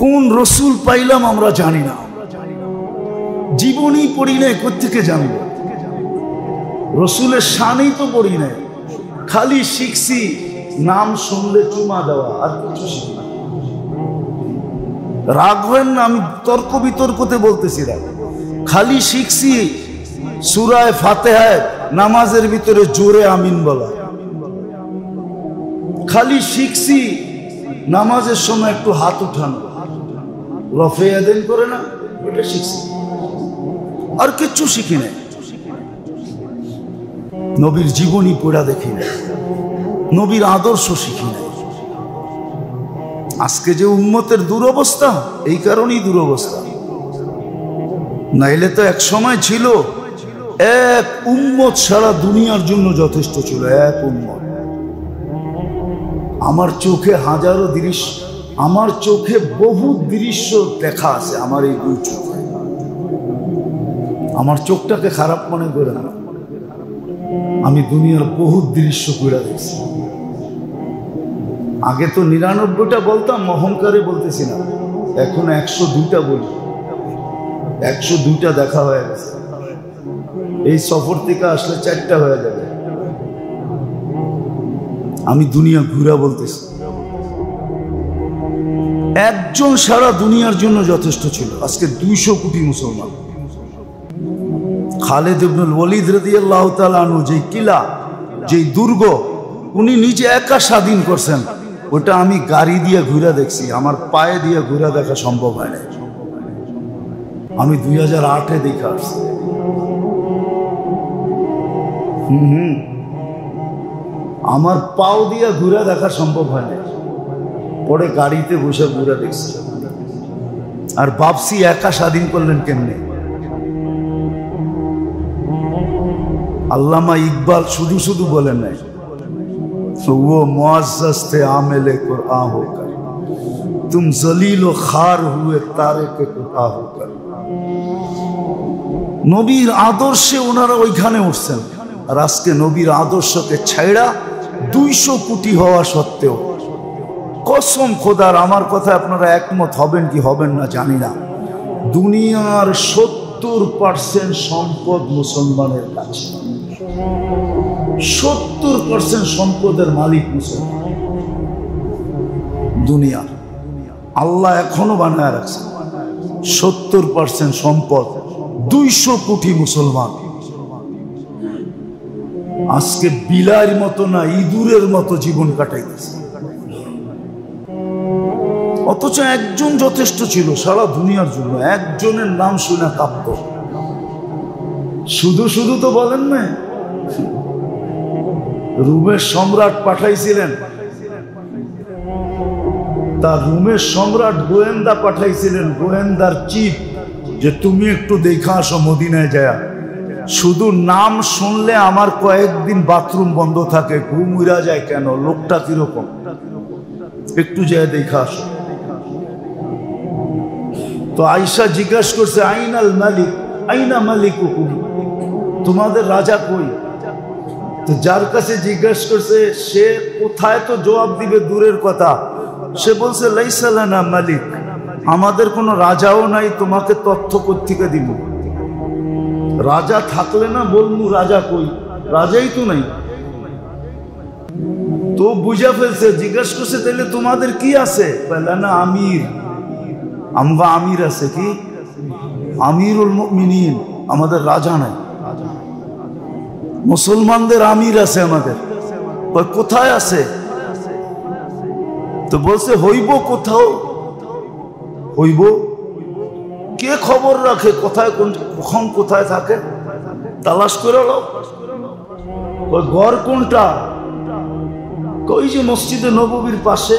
কোন রসুল পাইলাম আমরা জানি না, জীবনী পড়ি নাই, কোত্থেকে জানব? রসুলের শানই তো পড়ি নাই, খালি শিখছি নাম শুনলে চুমা দেওয়া, আর কিছু শিখি না। রাগ হয় না, আমি তর্ক বিতর্কতে বলতেছি না, খালি শিখছি সূরা ফাতিহায় নামাজের ভিতরে জোরে আমিন বলা, খালি শিখছি নামাজের সময় একটু হাত উঠানো, রফে আদেন করে না, এটা শিখছি, আর কিচ্ছু শিখি নাই। নবীর জীবনী পড়া দেখি নাই, নবীর আদর্শ শিখি নাই। আজকে যে উম্মতের দুরবস্থা, এই কারণেই দুরবস্থা। নাইলে তো এক সময় ছিল এক উম্মত সারা দুনিয়ার জন্য যথেষ্ট ছিল, এক উম্মত। আমার চোখে হাজারো দৃশ্য, আমার চোখে বহু দৃশ্য দেখা আছে, আমার এই দুই চোখে। আমার চোখটাকে খারাপ মনে করে না, আমি দুনিয়ার বহু দৃশ্য ঘুরে দেখছি। আগে তো ৯৯টা বলতাম, অহংকারে বলতেছি না, এখন ১০২টা বলি, ১০২টা দেখা হয়ে গেছে। এই সফর থেকে আসলে ৪টা হয়ে যাবে। আমি দুনিয়া ঘুরা বলতেছি। একজন সারা দুনিয়ার জন্য যথেষ্ট ছিল, আজকে ২০০ কোটি মুসলমান। খালিদ ইবনুল ওয়ালিদ রাদিয়াল্লাহু তাআলা আনহু, যেই কিলা, যেই দুর্গ উনি নিজে একা স্বাধীন করছেন, ওটা আমি গাড়ি দিয়ে ঘুরে দেখছি, আমার পায়ে দিয়ে ঘুরে দেখা সম্ভব হয় না। আমি ২০০৮-এ দেখে আসছি। আমার পাও দিয়ে ঘুরে দেখা সম্ভব হয় না, পরে গাড়িতে বসে ঘুরে দেখছি। আর ভাবছি একা স্বাধীন করলেন কেমনে? আল্লামা ইকবাল শুধু শুধু বলেন নাই, वो मुअज़्ज़ज़ थे आमिल कुरआन होकर, तुम जलील व खार हुए तारिक कुरआन होकर। নবীর আদর্শে ওনারা ওইখানে উঠছেন, আর আজকে নবীর আদর্শকে ছাইড়া ২০০ কোটি হওয়া সত্ত্বেও, কসম খোদার, আমার কথা আপনারা একমত হবেন কি হবেন না জানি না, দুনিয়ার ৭০% সম্পদ মুসলমানের কাছে। ৭০% সম্পদের মালিক মুসলমান। দুনিয়া আল্লাহ এখনো বানায় রাখছে, ৭০% সম্পদ, ২০০ কোটি মুসলমান। আজকে বিলার মতো না, ইঁদুরের মতো জীবন কাটাইতেছে। অথচ একজন যথেষ্ট ছিল সারা দুনিয়ার জন্য, একজনের নাম শুনে কাঁপত। শুধু শুধু তো বলেন না, রোমের সম্রাট পাঠাইছিলেন, তার রোমের সম্রাট গোয়েন্দা পাঠাইছিলেন, গোয়েন্দার চিফ, যে তুমি একটু দেখা আসো মদিনায় যায়। শুধু নাম শুনলে আমার কয়েকদিন বাথরুম বন্ধ থাকে, ঘুম উড়া যায়, কেন? লোকটা কিরকম, একটু যায় দেখা আসো। তো আয়েশা জিজ্ঞাসা করছে, আইনাল মালিক, আইনা মালিকুকুম, তোমাদের রাজা কই? তো যার কাছে জিজ্ঞাসা করছে সে কোথায় তো জবাব দিবে দূরের কথা, সে বলছে লাইসা লানা মালিক, আমাদের কোনো রাজাও নাই, তোমাকে তথ্য কোত্থেকে দিব? রাজা থাকলে না বলবো রাজা কই, রাজাই তো নাই। তো বুঝা ফেলছে, জিজ্ঞাসা করছে তাহলে তোমাদের কি আছে? না আমির, আমরা আমির আছে। কি? আমিরুল মুমিনিন, আমাদের রাজা নাই। মুসলমানদের আমির আছে আমাদের, কোথায় আছে? তো বলছে হইব কোথাও, হইব। কে খবর রাখে কোথায় কখন কোথায় থাকে? তালাশ করে লো। ওই ঘর কোনটা? কই যে মসজিদে নববীর পাশে,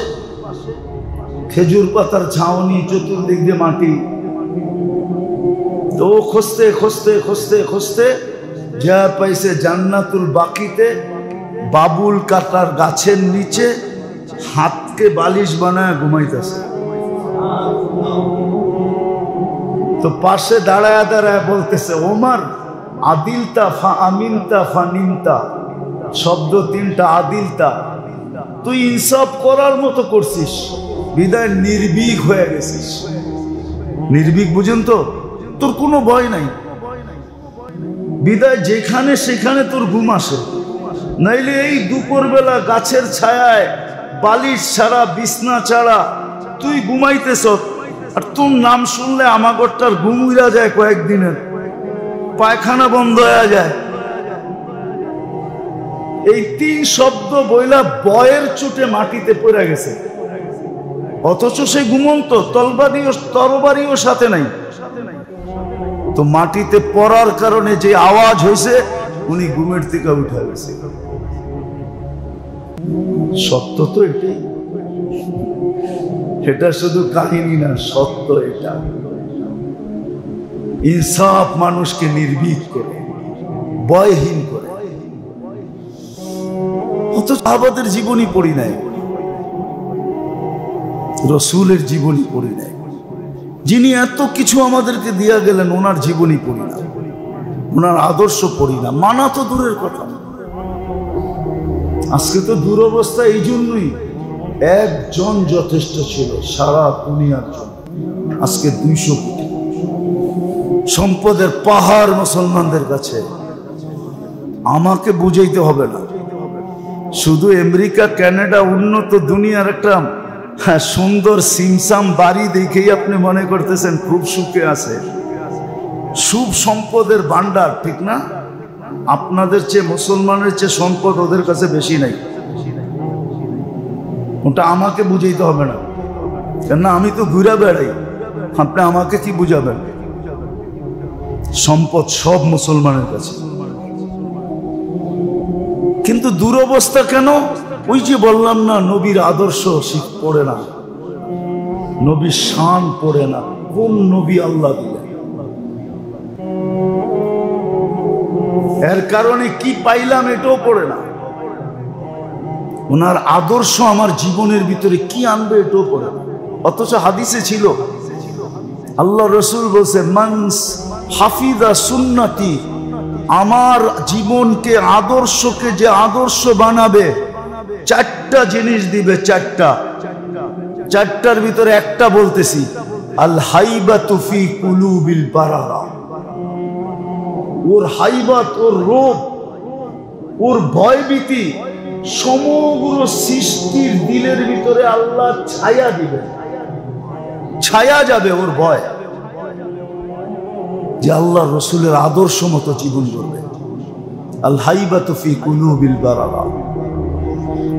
খেজুর পাতার ছাউনি, চতুর্দিক দিয়ে মাটি। তো খুঁজতে খুঁজতে খুঁজতে খুঁজতে যা পাইছে জান্নাতুল বাকিতে, বাবুল কাটার গাছের নিচে হাতকে বালিশ বানায় ঘুমাইতেছে। তো পাশে দাঁড়ায় দাঁড়ায় বলতেছে, ওমর আদিলতা ফা আমিনতা ফা নিমতা, শব্দ তিনটা, আদিলতা, তুই ইনসাফ করার মতো করছিস, বিদায় নির্ভীক হয়ে গেছিস। নির্ভীক বুঝেন তো, তোর কোনো ভয় নাই, বিদায় যেখানে সেখানে তোর ঘুম আসে। নাইলে এই দুপুরবেলা গাছের ছায়ায় বালিশ ছাড়া বিছনা ছাড়া তুই ঘুমাইতেছ, আর তোর নাম শুনলে আমাগরটার ঘুম উড়া যায়, কয়েকদিনের পায়খানা বন্ধ হয়ে যায়। এই 3 শব্দ বইলা বয়ের চোটে মাটিতে পড়ে গেছে, অথচ সে ঘুমন্ত, তরবারিও সাথে নাই। তো মাটিতে পড়ার কারণে যে আওয়াজ হয়েছে, উনি ঘুমের থেকে উঠে গেছে। সত্য তো এটাই, এটা শুধু কাহিনী না, সত্য এটা। ইনসাফ মানুষকে নির্ভীক করে, ভয়হীন করে। অথচ সাহাবাদের জীবনী পড়ি নাই, রসুলের জীবনী পড়ি নাই, যিনি এত কিছু আমাদেরকে দিয়া গেলেন ওনার জীবনী পড়ি না, ওনার আদর্শ পড়ি না, মানা তো দূরের কথা। আজকে তো দুরবস্থা এই জন্যই, একজন যথেষ্ট ছিল সারা দুনিয়ার জন্য, আজকে 200 কোটি। সম্পদের পাহাড় মুসলমানদের কাছে। আমাকে বুঝাইতে হবে না, শুধু আমেরিকা কানাডা উন্নত দুনিয়ার একটা সুন্দর সিমসাম বাড়ি দেখেই আপনি মনে করতেছেন খুব সুখে আছে। সুখ সম্পদের ভান্ডার, ঠিক না? আপনাদের চেয়ে, মুসলমানের চেয়ে সম্পদ ওদের কাছে বেশি নাই। ওটা আমাকে বুঝাইতে হবে না, কেননা আমি তো ঘুরে বেড়াই, আপনি আমাকে কি বুঝাবেন? সম্পদ সব মুসলমানের কাছে। কিন্তু দুরবস্থা কেন? ওই যে বললাম না, নবীর আদর্শ পড়ে না, নবীর শান পড়ে না। কোন নবী আল্লাহ দিলেন, এর কারণে কি পাইলাম এটাও পড়ে না। ওনার আদর্শ আমার জীবনের ভিতরে কি আনবে এটাও পড়ে না। অথচ হাদিসে ছিল, আল্লাহ রসুল বলছে, মান হাফিজা সুন্নতি, আমার জীবনকে, আদর্শকে যে আদর্শ বানাবে, 4টা জিনিস দিবে। 4টার ভিতরে একটা বলতেছি, আল হাইবাতু ফি কুলুবিল বারারা। ওর হাইবাত, ওর রূপ, ওর ভয়ভীতি সমগ্র সৃষ্টির দিলের ভিতরে আল্লাহ ছায়া দিবে, ছায়া যাবে ওর ভয়, যে আল্লাহ রসুলের আদর্শ মতো জীবন করবে। আল হাইবাতু ফি কুলুবিল বারারা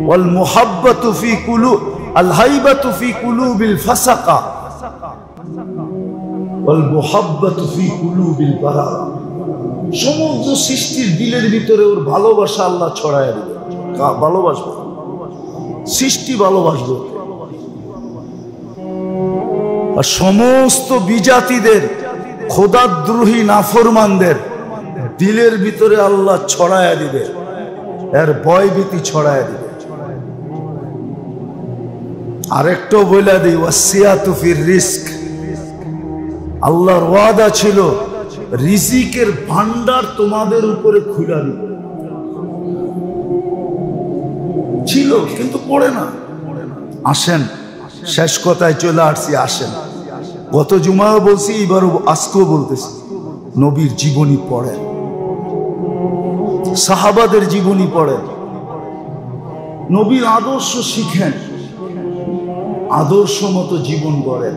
ওয়াল মুহাব্বাতু ফি কুলুব, আল হাইবাতু ফি কুলুবিল ফাসাকা ওয়াল মুহাব্বাতু ফি কুলুবিল বারারা। সমগ্র সৃষ্টির দিলের ভিতরে ওর ভালোবাসা আল্লাহ ছড়ায় দিবে, ভালোবাসবে, সৃষ্টি ভালোবাসবে। আর সমস্ত বিজাতিদের, খোদাদ্রোহী নাফরমানদের দিলের ভিতরে আল্লাহ ছড়ায় দিবে, এর ভয়ভীতি ছড়ায় দিবে। আরেকটাও বলে দিই, ওয়াসিয়াতু ফির রিস্ক, আল্লাহর ওয়াদা ছিল রিজিকের ভান্ডার তোমাদের উপরে খুলে দিবে। ছিল কিন্তু পড়ে না। আসেন, শেষ কথায় চলে আসছি, আসেন। গত জুমাও বলছি, এবারও আজকেও বলতেছি, নবীর জীবনী পড়েন, সাহাবাদের জীবনী পড়েন, নবীর আদর্শ শিখেন, আদর্শ মতো জীবন গড়েন।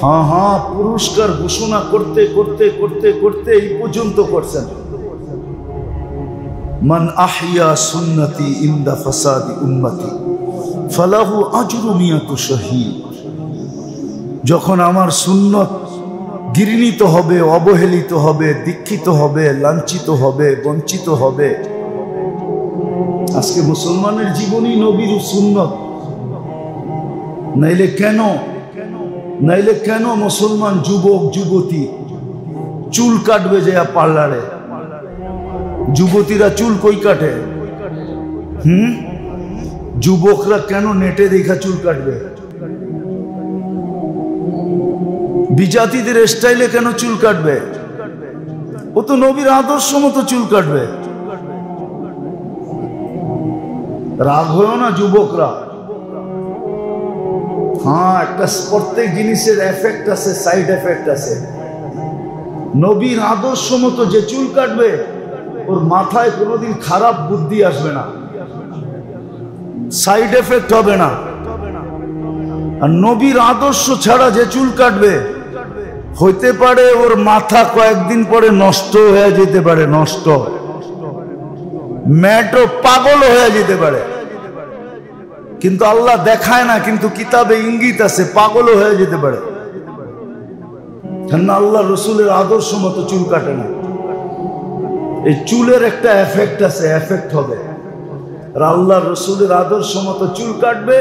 হ্যাঁ, পুরস্কার ঘোষণা করতে করতে করতে করতে এই পর্যন্ত করছেন, মান আহইয়া সুন্নতি ইনদা ফাসাদি উম্মতি ফালাহু আজরু মিয়াতু শহীদ। যখন আমার সুন্নত ঘৃণিত হবে, অবহেলিত হবে, দীক্ষিত হবে, লাঞ্ছিত হবে, বঞ্চিত হবে। আজকে মুসলমানের জীবনী নবীর সুন্নত। নাইলে কেন মুসলমান যুবক যুবতী চুল কাটবে যে পার্লারে? যুবতীরা চুল কই কাটে? যুবকরা কেন নেটে দেখা চুল কাটবে? বিজাতিদের স্টাইলে কেন চুল কাটবে? ও তো নবীর আদর্শ মতো চুল কাটবে। রাগ হয়েও না যুবকরা। হ্যাঁ, একটা প্রত্যেক জিনিসের এফেক্ট আছে, সাইড এফেক্ট আছে। নবীর আদর্শ মতো যে চুল কাটবে ওর মাথায় কোনোদিন খারাপ বুদ্ধি আসবে না, সাইড এফেক্ট হবে না। আর নবীর আদর্শ ছাড়া যে চুল কাটবে হইতে পারে ওর মাথা কয়েকদিন পরে নষ্ট হয়ে যেতে পারে, নষ্ট ম্যাটও পাগল হয়ে যেতে পারে। কিন্তু আল্লাহ দেখায় না, কিন্তু কিতাবে ইঙ্গিত আছে পাগল হয়ে যেতে পারে। কেন আল্লাহ রসুলের আদর্শ মতো চুল কাটে না। এই চুলের একটা এফেক্ট আছে, এফেক্ট হবে। আর আল্লাহ রসুলের আদর্শ মতো চুল কাটবে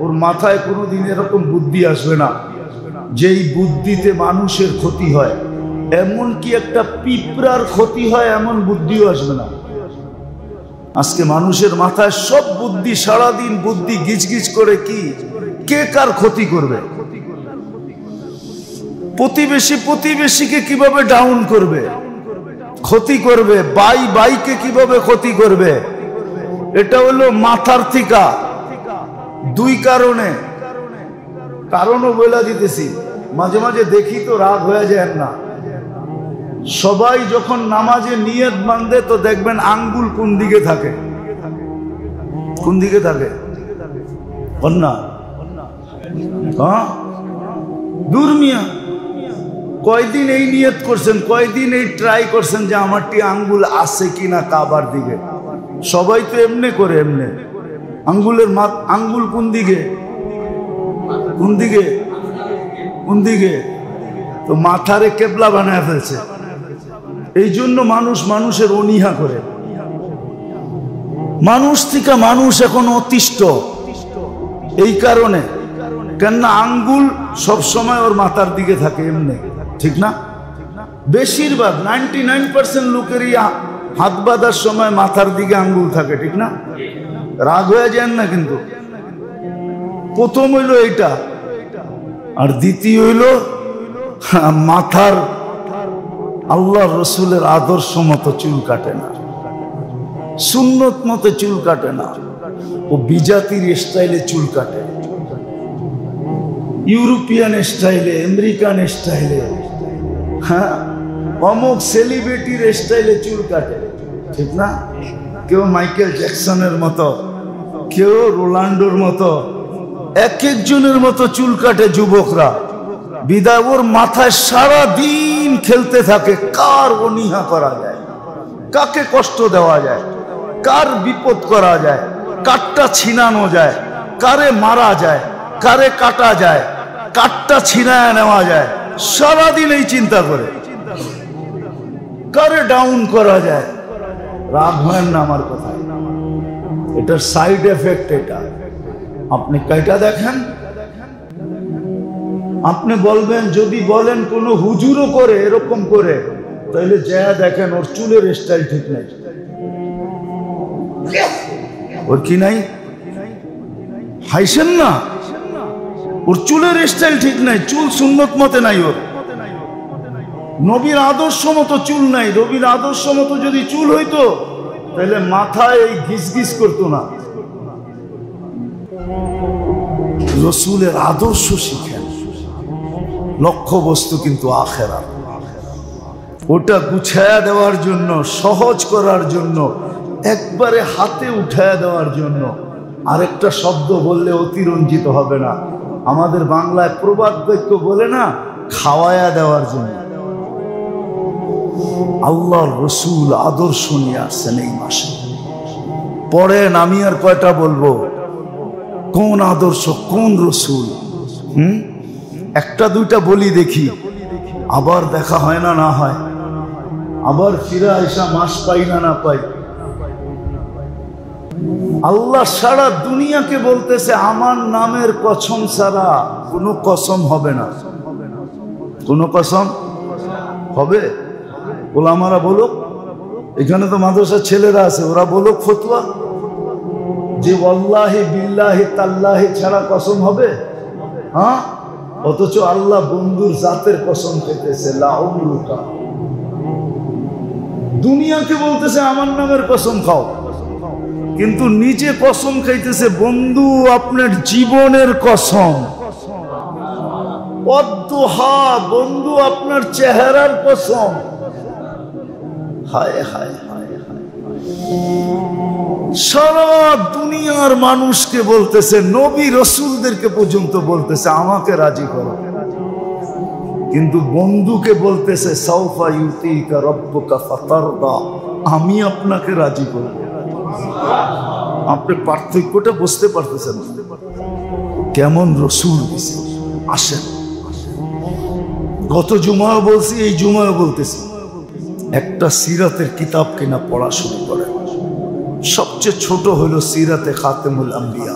ওর মাথায় কোনোদিন এরকম বুদ্ধি আসবে না যেই বুদ্ধিতে মানুষের ক্ষতি হয়, এমনকি একটা পিঁপড়ার ক্ষতি হয় এমন বুদ্ধিও আসবে না। আজকে মানুষের মাথায় সব বুদ্ধি, সারাদিন বুদ্ধি গিজগিজ করে কি কে কার ক্ষতি করবে, প্রতিবেশীকে কিভাবে ডাউন করবে, ক্ষতি করবে, বাইকে কিভাবে ক্ষতি করবে। এটা হলো মাথার থিকা। দুই কারণও বলে দিতেছি। মাঝে মাঝে দেখি তো রাগ হয়ে যায় না। সবাই যখন নামাজে নিয়ত বাঁধে তো দেখবেন আঙ্গুল কোন দিকে থাকে, কোন দিকে থাকে না? হ্যাঁ, দূর মিয়া, কয়দিন এই নিয়ত করছেন, কয়দিন এই ট্রাই করছেন যে আমারটি আঙ্গুল আছে কিনা কাবার দিকে। সবাই তো এমনি করে, এমনি আঙ্গুল কোন দিকে, কোন দিকে, কোন দিকে? তো মাথারে কেবলা বানায় ফেলছে। এই জন্য মানুষের অনীহা করে। মানুষ থেকে মানুষ এখন অতিষ্ঠ এই কারণে, কেননা আঙ্গুল সবসময় ওর মাথার দিকে থাকে এমনি, ঠিক না? বেশিরভাগ 99% লোকেরই হাত বাঁধার সময় মাথার দিকে আঙ্গুল থাকে, ঠিক না? রাগ হয়ে যান না। কিন্তু প্রথম হইল এইটা, আর দ্বিতীয় হইল মাথার আল্লাহ রসুলের আদর্শ মতো চুল কাটে না, সুন্নত মতো চুল কাটে না। ও বিজাতির স্টাইলে চুল কাটে, ইউরোপিয়ান স্টাইলে, আমেরিকান স্টাইলে, হ্যাঁ, অমুক সেলিব্রিটির স্টাইলে চুল কাটে, ঠিক না? কেউ মাইকেল জ্যাকসনের মতো, কেউ রোনাল্ডোর মতো, এক একজনের মতো চুল কাটে যুবকরা। বিদায় ওর মাথায় সারা দিন খেলতে থাকে কার অনীহা করা যায়, কাকে কষ্ট দেওয়া যায়, কার বিপদ করা যায়, কাটটা ছিনানো যায়, কারে মারা যায়, কারে কাটা যায়, কাটটা ছিনায় নেওয়া যায়। সারাদিন এই চিন্তা করে কারে ডাউন করা যায়। রাগ হয় না আমার কথা, এটার সাইড এফেক্ট এটা। আপনি কয়টা দেখেন, আপনি বলবেন, যদি বলেন কোন হুজুরও করে এরকম করে, তাহলে যা দেখেন ওর চুলের স্টাইল ঠিক নাই। ওর কি নাই? হাইছেন না? ওর চুলের স্টাইল ঠিক নাই, চুল সুন্নত মতে নাই, ওর নবীর আদর্শ মতো চুল নাই। নবীর আদর্শ মতো যদি চুল হইতো তাহলে মাথায় এই গিজগিজ করতো না। রসুলের আদর্শ শিখেন, লক্ষ্য বস্তু কিন্তু আখেরাত। ওটা গুছায়া দেওয়ার জন্য, সহজ করার জন্য, একবারে হাতে উঠায়া দেওয়ার জন্য আরেকটা শব্দ বললে অতিরঞ্জিত হবে না। আমাদের বাংলায় প্রবাদ বাক্য বলে না, খাওয়ায়া দেওয়ার জন্য। আল্লাহর রসুল আদর্শ নিয়ে আসছেন এই মাসে। পড়েন, আমি আর কয়টা বলবো, কোন আদর্শ, কোন রসুল? একটা দুইটা বলি দেখি, আবার দেখা হয় না, না হয় আবার ফিরে আসা মাস পাই না, না পাই। আল্লাহ সারা দুনিয়াকে বলতেছে আমার নামের কসম ছাড়া কোনো কসম হবে না। কোনো কসম হবে? ওলামারা বলুক, এখানে তো মাদ্রাসার ছেলেরা আছে, ওরা বলুক ফতোয়া যে ওয়াল্লাহি বিল্লাহি তাল্লাহি ছাড়া কসম হবে? হ্যাঁ, অথচ আল্লাহ বন্ধুর জাতের কসম খেতেছে, লা উমরুকা। দুনিয়াকে বলতেছে আমার নামের কসম খাও, কিন্তু নিজে কসম খাইতেছে বন্ধু আপনার জীবনের কসম, অদ্দুহা বন্ধু আপনার চেহারার কসম। হায় হায় হায় হায়, সারা দুনিয়ার মানুষকে বলতেছে, নবী রসুলদেরকে পর্যন্ত বলতেছে আমাকে রাজি করো, কিন্তু বন্ধুকে বলতেছে সাউফা ইউতিকা রব্বুকা ফাতারদা, আমি আপনাকে রাজি করব। আপনি পার্থক্যটা বুঝতে পারতেছেন কেমন রসুল দিছে। আসেন, গত জুমাও বলছি, এই জুমাও বলতেছি, একটা সিরাতের কিতাব কিনা পড়া শুরু করেন। সবচেয়ে ছোট হলো সিরাতে খাতেমুল আম্বিয়া,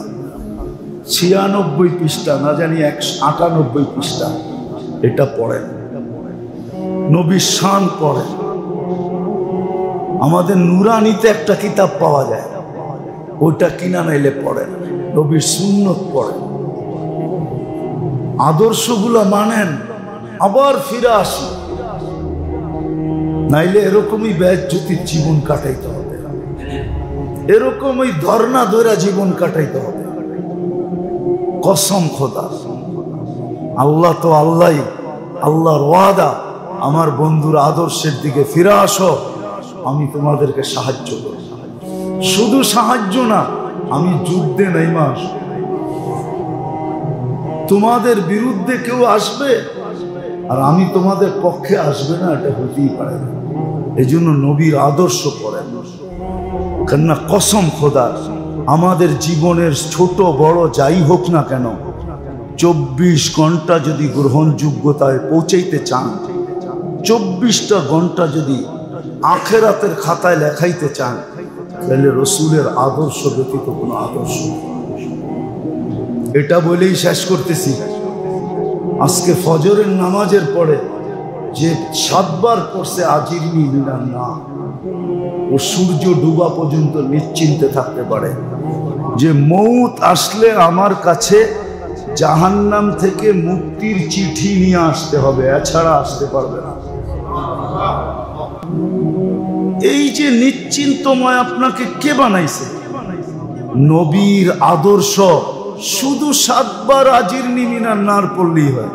96 পৃষ্ঠা, না জানি 198 পৃষ্ঠা। এটা পড়েন, নবীর শান পড়েন। আমাদের নুরানিতে একটা কিতাব পাওয়া যায়, ওইটা কিনা নাইলে পড়েন। নবীর সুন্নত পড়েন, আদর্শগুলো মানেন, আবার ফিরে আসি, নাইলে এরকমই বেজ্জতির জীবন কাটাইতে হবে, এরকমই ধর্ণা ধরা জীবন কাটাইতে হবে। কসম খোদা, আল্লাহ তো আল্লাহ, আল্লাহর ওয়াদা, আমার বন্ধুর আদর্শের দিকে ফিরে আসো, আমি তোমাদেরকে সাহায্য করব। শুধু সাহায্য না, আমি যুদ্ধে নাইমা আসব। তোমাদের বিরুদ্ধে কেউ আসবে আর আমি তোমাদের পক্ষে আসবে না, এটা হতেই পারে না। এই জন্য নবীর আদর্শ পড়েন, কেননা কসম খোদার, আমাদের জীবনের ছোট বড় যাই হোক না কেন, 24 ঘন্টা যদি গ্রহণযোগ্যতায় পৌঁছাইতে চান, 24টা ঘন্টা যদি আখেরাতের খাতায় লেখাইতে চান, তাহলে রসুলের আদর্শ ব্যতীত কোনো আদর্শ। এটা বলেই শেষ করতেছি। আজকে ফজরের নামাজের পরে যে 7 বার করছে আজিরনি মিনান নার, ও সূর্য ডুবা পর্যন্ত নিশ্চিন্তে থাকতে পারে যে মৌত আসলে আমার কাছে জাহান্নাম থেকে মুক্তির চিঠি নিয়ে আসতে হবে, এছাড়া আসতে পারবে না। এই যে নিশ্চিন্তময় আপনাকে কে বানাইছে? নবীর আদর্শ। শুধু 7 বার আজিরনি মিনান নার পড়লেই হয়।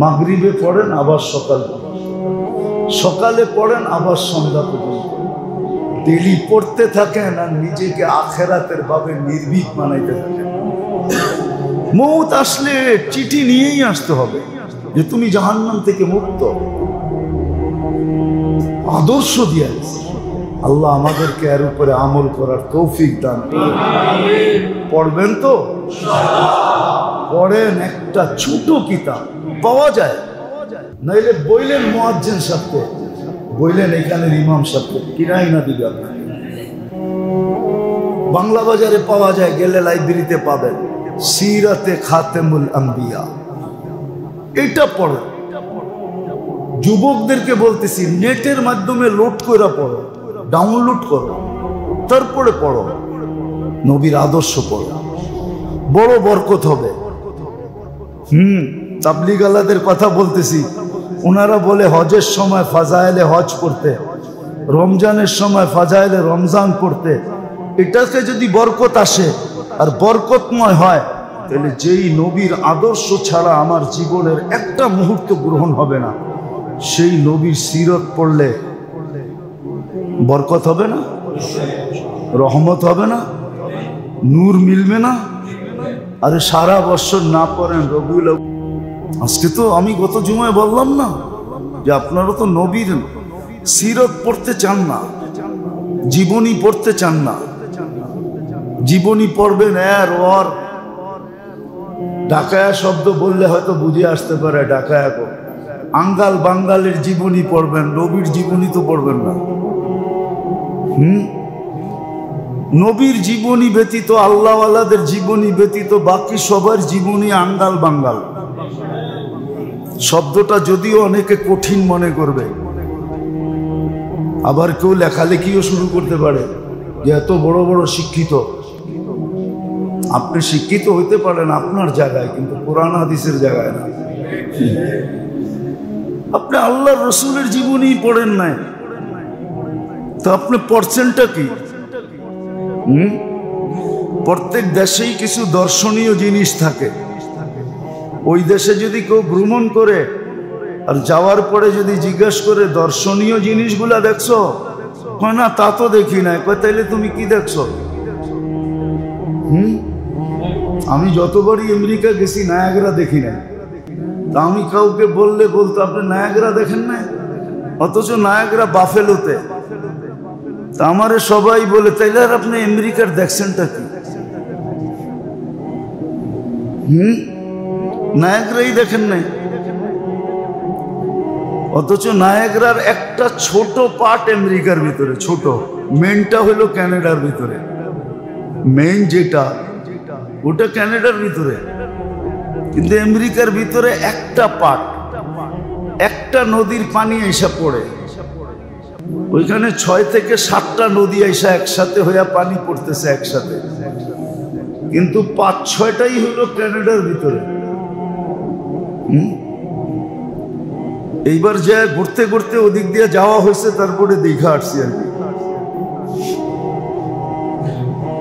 মাগরিবে পড়েন, আবার সকালে পড়েন, আবার সন্ধ্যা পর্যন্ত ডেলি পড়তে থাকেন, আর নিজেকে আখেরাতের ভাবে নির্ভীক বানাইতে থাকেন। মৌত আসলে চিঠি নিয়েই আসতে হবে যে তুমি জাহান্নাম থেকে মুক্ত। আদর্শ দিয়ে আল্লাহ আমাদেরকে এর উপরে আমল করার তৌফিক দান করেন। পড়বেন তো? পড়েন, একটা ছোট কিতাব পাওয়া যায়, নাইলে বইলেন মুয়াজ্জিন সাহেবকে, বইলেন এখানের ইমাম সাহেবকে, কিনাই না দিবে আপনাকে। বাংলা বাজারে পাওয়া যায়, গেলে লাইব্রেরিতে পাবেন, সিরাতে খাতেমুল আম্বিয়া। এটা পড়েন। যুবকদেরকে বলতেছি, নেটের মাধ্যমে লোড করে পড়ো, ডাউনলোড করো, তারপরে পড়ো, নবীর আদর্শ পড়ো, বড় বরকত হবে। তাবলিগালাদের কথা বলতেছি, ওনারা বলে হজের সময় ফাজাইলে হজ পড়তে, রমজানের সময় ফাজাইলে রমজান পড়তে। এটাকে যদি বরকত আসে আর বরকতময় হয়, তাহলে যেই নবীর আদর্শ ছাড়া আমার জীবনের একটা মুহূর্ত গ্রহণ হবে না, সেই নবীর সিরত পড়লে বরকত হবে না, রহমত হবে না, নূর মিলবে না? আরে সারা বছর না পড়েন রবিউল আউয়াল। আজকে তো আমি গত জুমায় বললাম না যে আপনারা তো নবীর সিরত পড়তে চান না, জীবনী পড়তে চান না। জীবনী পড়বেন, এর ওর ডাকায়া শব্দ বললে হয়তো বুঝে আসতে পারে, ডাকায়া কো আঙ্গাল বাঙ্গালের জীবনী পড়বেন, নবীর জীবনী তো পড়বেন না। নবীর জীবনী ব্যতীত, আল্লাহওয়ালাদের জীবনী ব্যতীত বাকি সবার জীবনী আঙ্গাল বাঙ্গাল। শব্দটা যদিও অনেকে কঠিন মনে করবে, আবার কেউ লেখালেখিও শুরু করতে পারে যে এত বড় বড় শিক্ষিত। আপনি শিক্ষিত হইতে পারেন আপনার জায়গায়, কিন্তু কোরআন হাদিসের জায়গায় না। আপনি আল্লাহর রসুলের জীবনী পড়েন নাই, তো আপনি পড়ছেনটা কি? প্রত্যেক দেশেই কিছু দর্শনীয় জিনিস থাকে। ওই দেশে যদি কেউ ভ্রমণ করে আর যাওয়ার পরে যদি জিজ্ঞেস করে দর্শনীয় জিনিসগুলা দেখছো, কয় না তা তো দেখি নাই। কয় তাইলে তুমি কি দেখছো? আমি যতবারই আমেরিকা গেছি নায়াগ্রা দেখি নাই। তা আমি কাউকে বললে বলতো আপনি নায়াগ্রা দেখেন নাই, অথচ নায়াগ্রা বাফেলোতে। তা আমারে সবাই বলে তাইলে আর আপনি আমেরিকার দেখছেনটা কি? নায়াগ্রাই দেখেন নাই, অথচ নায়াগ্রার একটা ছোট পার্ট আমেরিকার ভিতরে, ছোট মেনটা হলো ক্যানাডার ভিতরে। মেইন যেটা ওটা ক্যানাডার ভিতরে, কিন্তু আমেরিকার ভিতরে একটা পার্ট, একটা নদীর পানি এসে পড়ে। ওইখানে 6 থেকে 7টা নদী এসে একসাথে হইয়া পানি পড়তেছে একসাথে, কিন্তু 5-6টাই হলো ক্যানাডার ভিতরে। এইবার যা ঘুরতে ঘুরতে ওদিক দিয়ে যাওয়া হয়েছে, তারপরে দীঘা আসছি আর কি।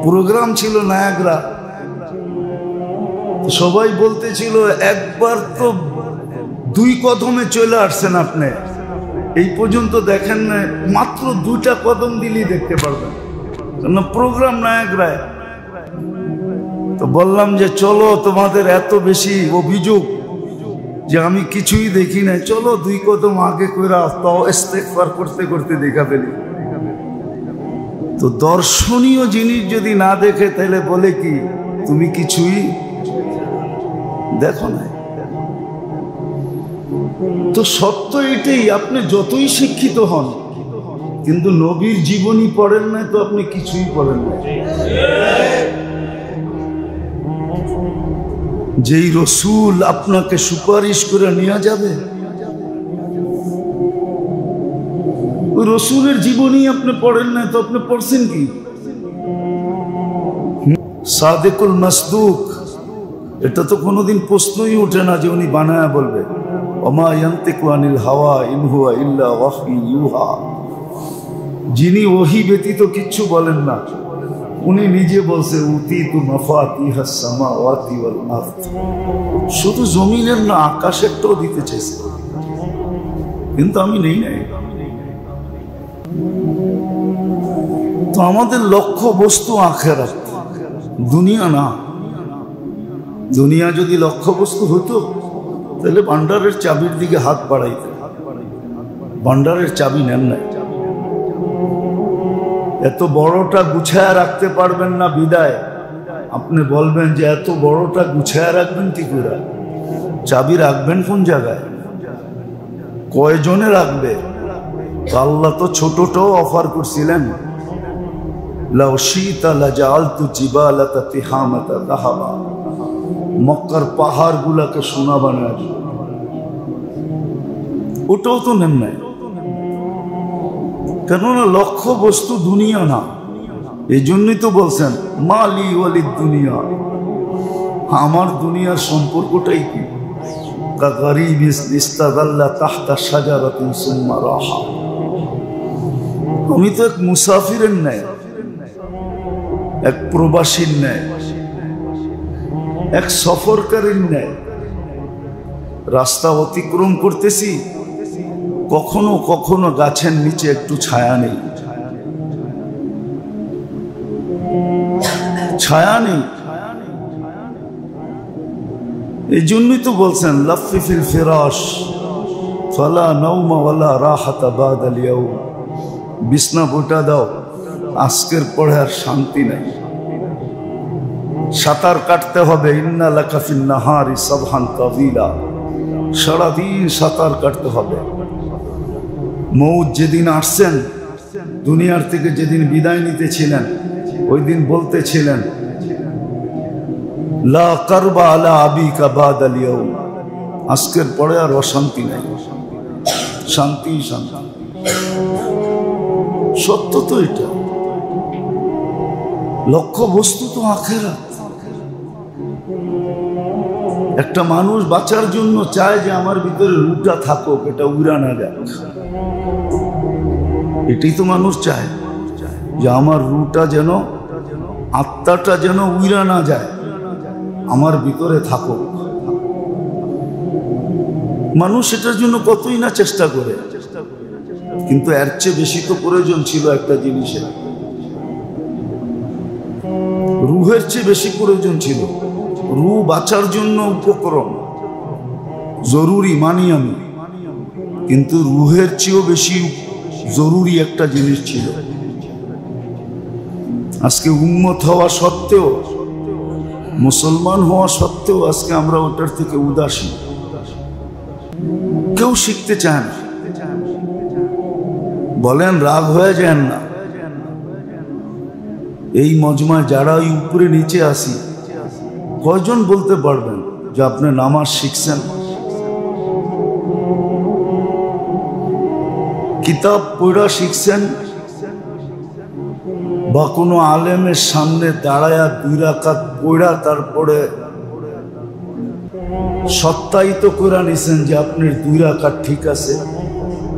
প্রোগ্রাম ছিল নায়াগ্রা, সবাই বলতেছিল একবার তো 2 কদমে চলে আসছেন আপনি, এই পর্যন্ত দেখেন না, মাত্র 2টা কদম দিলেই দেখতে পারবেন, কারণ প্রোগ্রাম নায়াগ্রায়। তো বললাম যে চলো, তোমাদের এত বেশি অভিযোগ যে আমি কিছুই দেখি নাই, চলো 2 কদম আগে কইরা তাও ইস্তেগফার করতে করতে দেখা ফেলি। তো দর্শনীয় জিনিস যদি না দেখে তাহলে বলে কি তুমি কিছুই দেখো না? তো সত্য এটাই, আপনি যতই শিক্ষিত হন কিন্তু নবীর জীবনী পড়েন না তো আপনি কিছুই পড়েন না। যেই রসুল আপনাকে সুপারিশ করে নিয়ে যাবে, ওই রসুলের জীবনী আপনি পড়েন না তো আপনি পড়ছেন কি? সাদেকুল মাসদুক, এটা তো কোনোদিন প্রশ্নই ওঠে না যে উনি বানায়া বলবে ওমা ইয়ান্তিকু আনিল হাওয়া ইন হুয়া ইল্লা ওয়াহয়ুন ইউহা। যিনি ওহী ব্যতীত কিচ্ছু বলেন না, উনি নিজে বলছে উতীতু মাফাতিহাস সামাওয়াতি ওয়াল আরদ। শুধু জমিনের না, আকাশেরটাও দিতে চেয়েছে, কিন্তু আমি নেই নাই। তো আমাদের লক্ষ্য বস্তু আখিরাত, দুনিয়া না। দুনিয়া যদি লক্ষ্য বস্তু হতো তাহলে ভান্ডারের চাবির দিকে হাত বাড়াইতে। ভান্ডারের চাবি নেন নাই, এত বড়টা গুছায়া রাখতে পারবেন না বিদায় আপনি বলবেন যে এত বড়টা গুছায়া রাখবেন কি করে? চাবি রাখবেন কোন জায়গায়? কয়জনে রাখবে? আল্লাহ তো ছোটটাও অফার করছিলেন, লাউ শিতা লাজাআলতু জিবালাতা তিহামাতা যাহাবা। মক্কার পাহাড় গুলাকে সোনা বানায় দিল, ওটাও তো নেন নাই। কেননা লক্ষ্য বস্তু দুনিয়া না। এই জন্যই তো বলছেন মালি ওয়ালিদ দুনিয়া, আমার দুনিয়ার সম্পর্কটাই কি? কাগারিব ইস্তাযাল্লা তাহতা শাজারাতিন সুম্মা রাহা। আমি তো এক মুসাফিরের ন্যায়, এক প্রবাসীর ন্যায়, এক সফরকারীর ন্যায় রাস্তা অতিক্রম করতেছি। কখনো কখনো গাছের নিচে একটু ছায়া নেই, ছায়া নেই। এই জন্যই তো বলছেন লাফিফিল ফিরাশ ফালা নাওমা ওয়ালা রাহাতা বাদাল ইয়াউম। বিছনা গোটা দাও, আজকের পরে আর শান্তি নাই। সাঁতার কাটতে হবে, ইন্না লাকা ফিন নাহারি সাবহান তাওয়িলা। সারাদিন সাঁতার কাটতে হবে। মৌত যেদিন আসছেন, দুনিয়ার থেকে যেদিন বিদায় নিতেছিলেন, ওই দিন বলতেছিলেন লা কারবা আলা আবিকা বাদাল ইয়াউম। আজকের পরে আর অশান্তি নাই, শান্তি শান্তি। সত্য তো এটা, লক্ষ্য বস্তু তো আখিরাত। একটা মানুষ বাঁচার জন্য চায় যে আমার ভিতরে রুটা থাকুক, এটা উড়া না যাক। এটাই তো মানুষ চায় যে আমার রুটা যেন আত্মাটা যেন উইরা না যায়, আমার ভিতরে থাকো। মানুষ এটার জন্য কতই না চেষ্টা করে, কিন্তু এর চেয়ে বেশি তো প্রয়োজন ছিল একটা জিনিসের, রুহের চেয়ে বেশি প্রয়োজন ছিল। রুহ বাঁচার জন্য উপকরণ জরুরি মানি আমি, কিন্তু রুহের চেয়েও বেশি জরুরি একটা জিনিস ছিল। আজকে উম্মত হওয়া সত্ত্বেও, মুসলমান হওয়া সত্ত্বেও আজকে আমরা ওটার থেকে উদাসীন, কেউ শিখতে চায় না। বলেন রাগ হয়ে যান না, এই মজমায় যারা ওই উপরে নিচে আসি, কয়জন বলতে পারবেন যে আপনি নামাজ শিখছেন, কিতাব পড়া শিখছেন, বা কোনো আলেমের সামনে দাঁড়ায়া 2 রাকাত পড়া তারপরে সত্যায়িত করে নিছেন যে আপনার 2 রাকাত ঠিক আছে,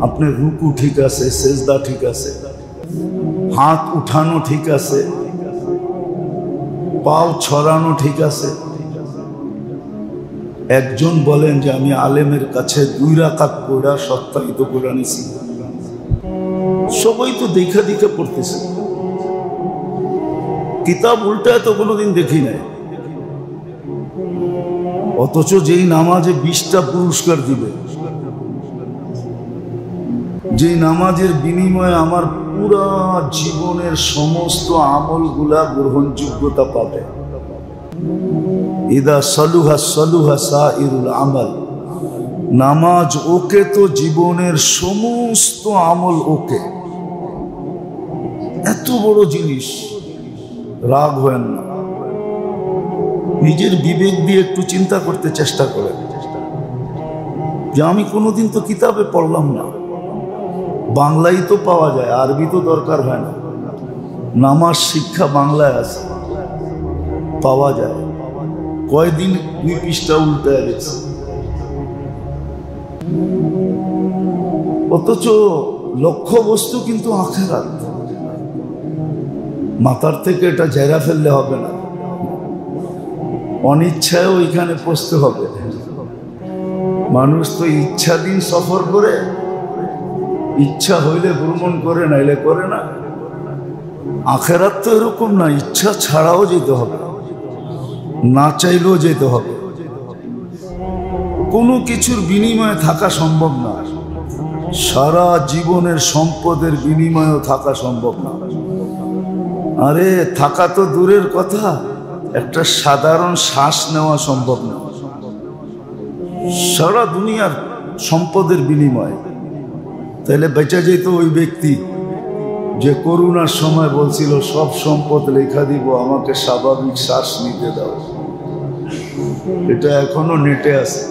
আপনার রুকু ঠিক আছে, সেজদা ঠিক আছে, হাত উঠানো ঠিক আছে, পাও ছড়ানো ঠিক আছে? একজন বলেন যে আমি আলেমের কাছে 2 রাকাত পড়া সত্যায়িত করে নিছি? সবাই তো দেখা দেখা পড়তেছে, কিতাব উল্টায় তো কোনোদিন দেখি নাই। অথচ যেই নামাজে 20টা পুরস্কার দিবে, যেই নামাজের বিনিময়ে আমার পুরা জীবনের সমস্ত আমলগুলা গ্রহণযোগ্যতা পাবে। ইদা সালুহা সালুহা সাইরুল আমাল, নামাজ ওকে তো জীবনের সমস্ত আমল ওকে। এত বড় জিনিস, রাগ হবেন না, নিজের বিবেক দিয়ে একটু চিন্তা করতে চেষ্টা করেন যে আমি কোনোদিন তো কিতাবে পড়লাম না, বাংলায় তো পাওয়া যায়, আরবি তো দরকার হয় না, নামাজ শিক্ষা বাংলায় আছে, পাওয়া যায়, কয়দিন 2 পৃষ্ঠা উল্টায় গেছে। অথচ লক্ষ্য বস্তু কিন্তু আখিরাত। মাথার থেকে এটা ঝেড়া ফেললে হবে না, অনিচ্ছায়ও এখানে পৌঁছতে হবে। মানুষ তো ইচ্ছাধীন সফর করে, ইচ্ছা হইলে ভ্রমণ করে, নাইলে করে না। আখিরাত তো এরকম না, ইচ্ছা ছাড়াও যেতে হবে, না চাইলেও যেতে হবে। কোনো কিছুর বিনিময়ে থাকা সম্ভব না, সারা জীবনের সম্পদের বিনিময়েও থাকা সম্ভব না। আরে থাকা তো দূরের কথা, একটা সাধারণ শ্বাস নেওয়া সম্ভব না, সারা দুনিয়ার সম্পদের বিনিময়ে। তাহলে বেঁচে যেত ওই ব্যক্তি যে করোনার সময় বলছিল সব সম্পদ লেখা দিব, আমাকে স্বাভাবিক শ্বাস নিতে দাও। এটা এখনো নেটে আছে,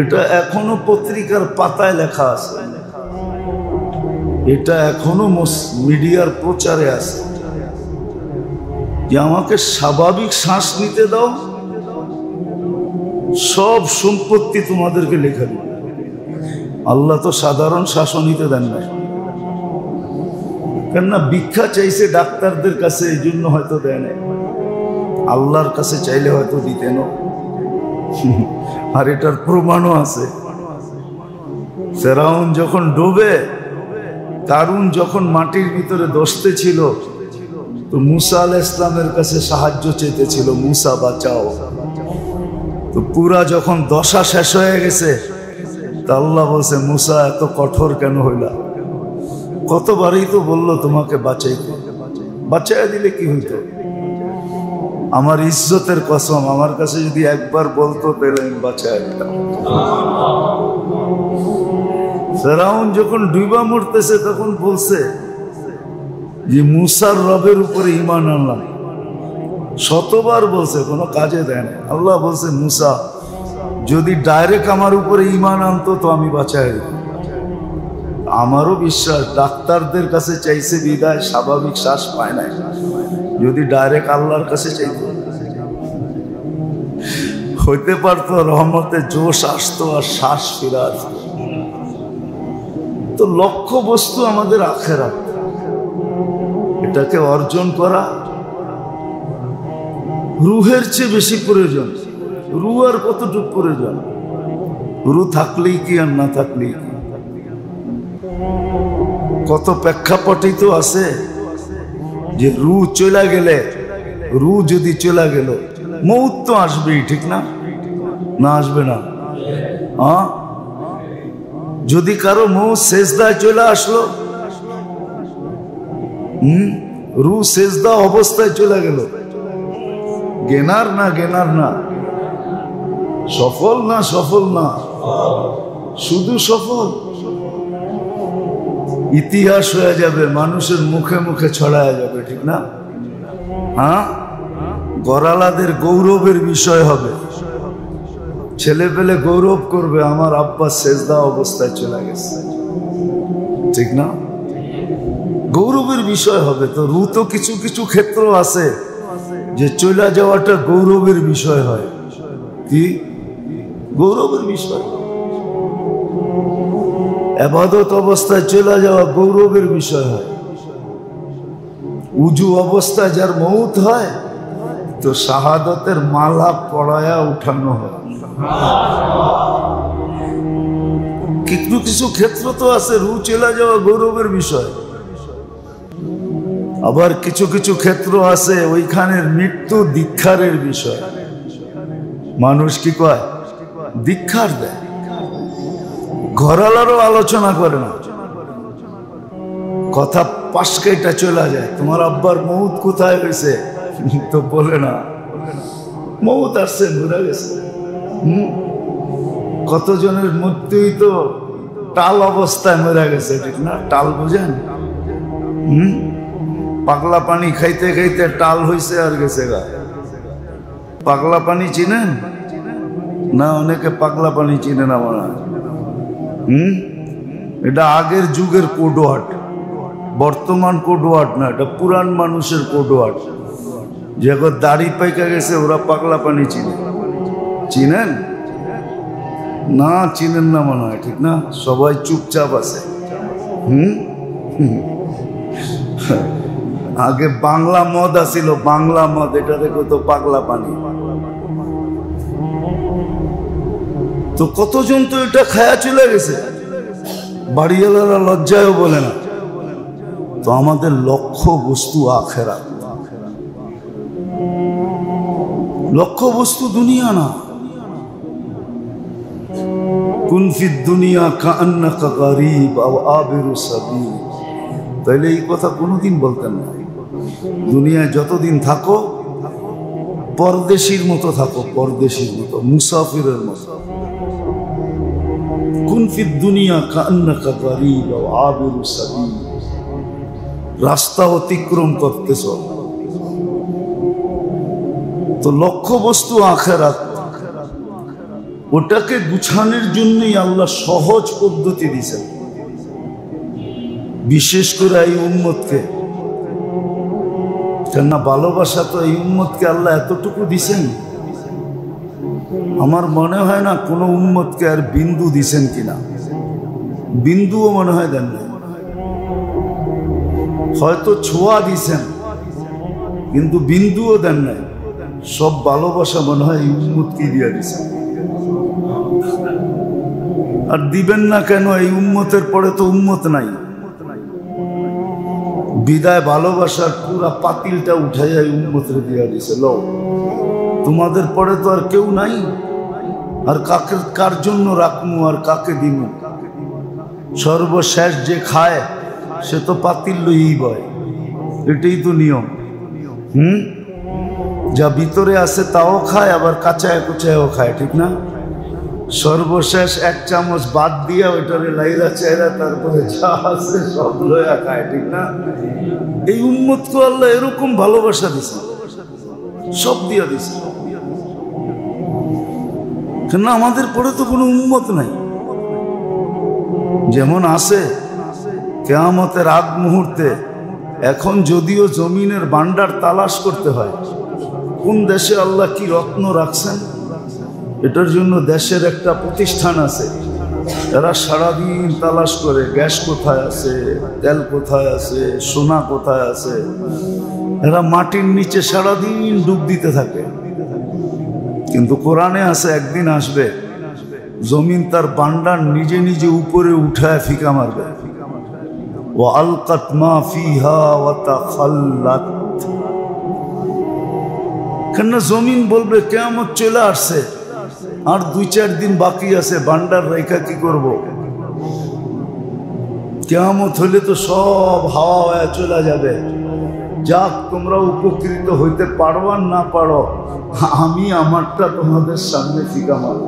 এটা এখনো পত্রিকার পাতায় লেখা আছে, এটা এখনো মিডিয়ার প্রচারে আছে যে আমাকে স্বাভাবিক শ্বাস নিতে দাও, সব সম্পত্তি তোমাদেরকে লেখা দিবে। আল্লাহ তো সাধারণ শ্বাসও নিতে দেন না, কেননা ভিক্ষা চাইছে ডাক্তারদের কাছে, এই জন্য হয়তো দেয় নাই, আল্লাহর কাছে চাইলে হয়তো দিতেন। আর এটার প্রমাণও আছে। ফেরাউন যখন ডোবে, কারুন যখন মাটির ভিতরে দস্তে ছিল, তো মুসা আলাইহিস সালামের কাছে সাহায্য চেয়েছিল, মুসা বাঁচাও। তো পুরা যখন দশা শেষ হয়ে গেছে, তা আল্লাহ বলছে মুসা এত কঠোর কেন হইলা? কতবারই তো বললো তোমাকে বাঁচাইতে, বাঁচাইয়া দিলে কি হইতো? আমার ইজ্জতের কসম, আমার কাছে যদি একবার বলতো তাহলে আমি বাঁচাইয়া দিতাম। ফেরাউন যখন ডুবা মরতেছে তখন বলছে যে মুসার রবের উপরে ঈমান আনলাম, শতবার বলছে, কোনো কাজে দেয় না। আল্লাহ বলছে মুসা যদি ডাইরেক্ট আমার উপরে ঈমান আনতো তো আমি বাঁচাই দিতাম। আমারও বিশ্বাস, ডাক্তারদের কাছে চাইছে বিদায় স্বাভাবিক শ্বাস পায় নাই, যদি ডাইরেক্ট আল্লাহর কাছে চাইতো হইতে পারতো, রহমতে জোশ আসতো আর শ্বাস ফিরে আসতো। তো লক্ষ্য বস্তু আমাদের আখিরাত, এটাকে অর্জন করা রুহের চেয়ে বেশি প্রয়োজন। রু আর কতটুকু প্রয়োজন? রু থাকলেই কি আর না থাকলেই কি? কত প্রেক্ষাপটই তো আছে যে রু চলে গেলে, রু যদি চলে গেল মৌত তো আসবেই, ঠিক না? না আসবে না? হ্যাঁ, যদি কারো মৌত সেজদায় চলে আসলো, রু সেজদা অবস্থায় চলে গেল, গেনার না গেনার না, সফল না সফল না, শুধু সফল। ইতিহাস হয়ে যাবে, মানুষের মুখে মুখে ছড়ায় যাবে, ঠিক না? হ্যাঁ, গরালাদের গৌরবের বিষয় হবে। ছেলে পেলে গৌরব করবে, আমার আব্বা সেজদা অবস্থায় চলে গেছে, ঠিক না? গৌরবের বিষয় হবে। তো রু তো কিছু কিছু ক্ষেত্র আছে যে চলে যাওয়াটা গৌরবের বিষয় হয়। কি গৌরবের বিষয়? ইবাদত অবস্থায় চলে যাওয়া গৌরবের বিষয় হয়। উজু অবস্থায় যার মৌত হয় তো শাহাদতের মালা পড়ায়া উঠানো হয়। কিছু কিছু ক্ষেত্র তো আছে রু চলে যাওয়া গৌরবের বিষয়। আবার কিছু কিছু ক্ষেত্র আছে ওইখানের মৃত্যু দীক্ষারের বিষয়। মানুষ কি কয়? দীক্ষার দেয়। ঘরালারও আলোচনা করে না, কথা পাশ কেটে চলে যায়। তোমার আব্বার মৌত কোথায় হয়েছে তো বলে না, মৌত আসছে, মরে গেছে। কতজনের মৃত্যুই তো টাল অবস্থায় মরে গেছে, ঠিক না? টাল বুঝেন? পাগলা পানি খাইতে খাইতে টাল হইছে আর গেছে গা। পাগলা পানি চিনেন না? অনেকে পাগলা পানি চিনে না মনে হয়। এটা আগের যুগের কোডওয়ার্ড, বর্তমান কোডওয়ার্ড না, এটা পুরান মানুষের কোডওয়ার্ড। যে দাড়ি পাইকা গেছে ওরা পাগলা পানি চিনে। চিনেন না? চিনেন না মনে হয়, ঠিক না? সবাই চুপচাপ আছে। আগে বাংলা মদ আসিল, বাংলা মদ, এটা দেখো তো পাগলা পানি। তো কতজন তো এটা খায়া চলে গেছে, বাড়িওয়ালারা লজ্জায়ও বলে না। তো আমাদের লক্ষ্য বস্তু আখেরাত, লক্ষ্য বস্তু দুনিয়া না। কুন ফিদ দুনিয়া কাআন্নাকা গারীব আও আবিরু সাবিল। তাইলে এই কথা কোনোদিন বলতেন না। দুনিয়ায় যতদিন থাকো পরদেশীর মতো থাকো, পরদেশীর মতো, মুসাফিরের মতো। কুন ফিদ দুনিয়া কাআন্নাকা গারীব আও আবিরু সাবিল। রাস্তা অতিক্রম করতেছ। তো লক্ষ্য বস্তু আখিরাত, ওটাকে গুছানোর জন্যই আল্লাহ সহজ পদ্ধতি দিয়েছেন। বিশেষ করে এই উম্মতকে, কেননা ভালোবাসা তো এই উম্মতকে আল্লাহ এতটুকু দিছেন। আমার মনে হয় না কোনো উম্মতকে আর বিন্দু দিছেন কিনা, বিন্দুও মনে হয় দেন না। হয়তো ছোঁয়া দিছেন কিন্তু বিন্দুও দেন নাই। সব ভালোবাসা মনে হয় এই উম্মতকে দিয়ে দিছেন। আর দিবেন না কেন? এই উম্মতের পরে তো উম্মত নাই। বিদায় ভালোবাসার পুরা পাতিলটা উঠে যায় উম্মতের দিয়ে দিছে। লো, তোমাদের পরে তো আর কেউ নাই, আর কাকে কার জন্য রাখমু আর কাকে দিমু? সর্বশেষ যে খায় সে তো পাতিল লইই বয়, এটাই তো নিয়ম। যা ভিতরে আছে তাও খায়, আবার কাঁচায় কুচায়ও খায়, ঠিক না? সর্বশেষ এক চামচ বাদ দিয়া ওইটারে লাইরা চাইরা তারপরে যা আছে সব লয়া খায়, ঠিক না? এই উম্মতকে আল্লাহ এরকম ভালোবাসা দিছে, সব দিয়া দিছে। কেন আমাদের পরে তো কোনো উম্মত নাই। যেমন আছে কিয়ামতের আগ মুহূর্তে, এখন যদিও জমিনের ভান্ডার তালাশ করতে হয়, কোন দেশে আল্লাহ কি রত্ন রাখছেন এটার জন্য দেশের একটা প্রতিষ্ঠান আছে, এরা সারাদিন তালাশ করে গ্যাস কোথায় আছে, তেল কোথায় আছে, সোনা কোথায় আছে। এরা মাটির নিচে সারাদিন ডুব দিতে থাকে। কিন্তু কোরআনে আছে একদিন আসবে জমিন তার বান্ডার নিজে নিজে উপরে উঠায় ফিকা মারবে। ওয়া আলকাত মা ফিহা ওয়া তাখাল্লাত। কেন জমিন বলবে কিয়ামত চলে আসছে, আর 2-4 দিন বাকি আছে, বান্ডার রেখা কি করব? কিয়ামত হলে তো সব হাওয়া হয়ে চলে যাবে। যাক, তোমরা উপকৃত হইতে পারো আর না পারো, আমি আমারটা তোমাদের সামনে ফিকা মারব,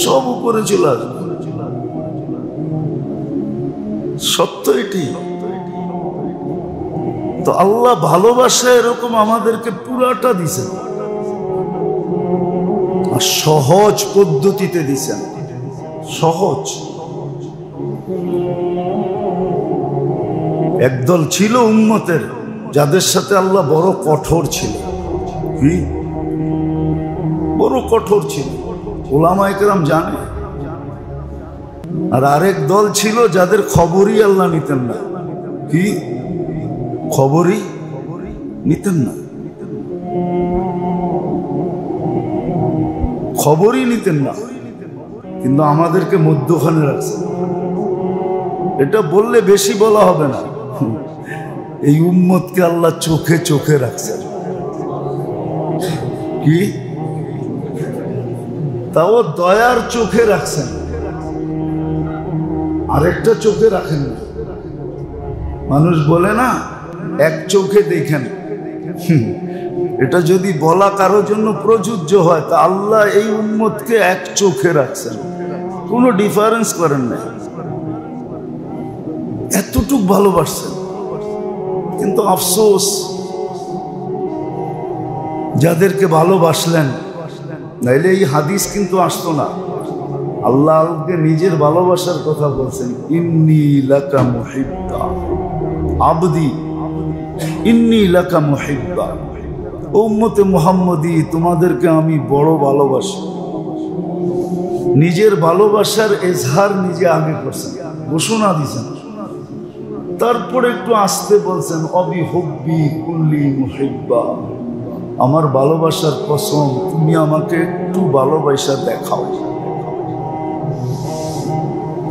সব উপরে চলে আসবে। সত্য এটি। তো আল্লাহ ভালোবাসা এরকম আমাদেরকে পুরাটা দিছেন, আর সহজ পদ্ধতিতে দিছেন। সহজ। একদল ছিল উম্মতের যাদের সাথে আল্লাহ বড় কঠোর ছিল। কি বড় কঠোর ছিল, ওলামায়ে কেরাম জানে। আর আরেক দল ছিল যাদের খবরই আল্লাহ নিতেন না। কি খবরই নিতেন না, খবরই নিতেন না, কিন্তু আমাদেরকে মধ্যখানে রাখছে। এটা বললে বেশি বলা হবে না, এই উম্মতকে আল্লাহ চোখে চোখে রাখছেন। কি তাও দয়ার চোখে রাখছেন, আরেকটা চোখে রাখেন না। মানুষ বলে না এক চোখে দেখেন, এটা যদি বলা কারো জন্য প্রযোজ্য হয়, তা আল্লাহ এই উম্মতকে এক চোখে রাখছেন, কোনো ডিফারেন্স করেন না, এতটুক ভালোবাসছেন। কিন্তু আফসোস, যাদেরকে ভালোবাসলেন, নাইলে এই হাদিস কিন্তু আসতো না। আল্লাহ আল্লাহকে নিজের ভালোবাসার কথা বলছেন, ইন্নী লাকা মুহিব্বা আবদি, ইন্নী লাকা মুহিব্বা। উম্মতে মুহাম্মদী, তোমাদেরকে আমি বড় ভালোবাসি। নিজের ভালোবাসার এজহার নিজে আগে করছেন, ঘোষণা দিয়েছেন। তারপরে একটু আসতে বলছেন, অবি হুব্বি কুল্লি মুহিব্বা, আমার ভালোবাসার কসম, তুমি আমাকে একটু ভালোবাসা দেখাও।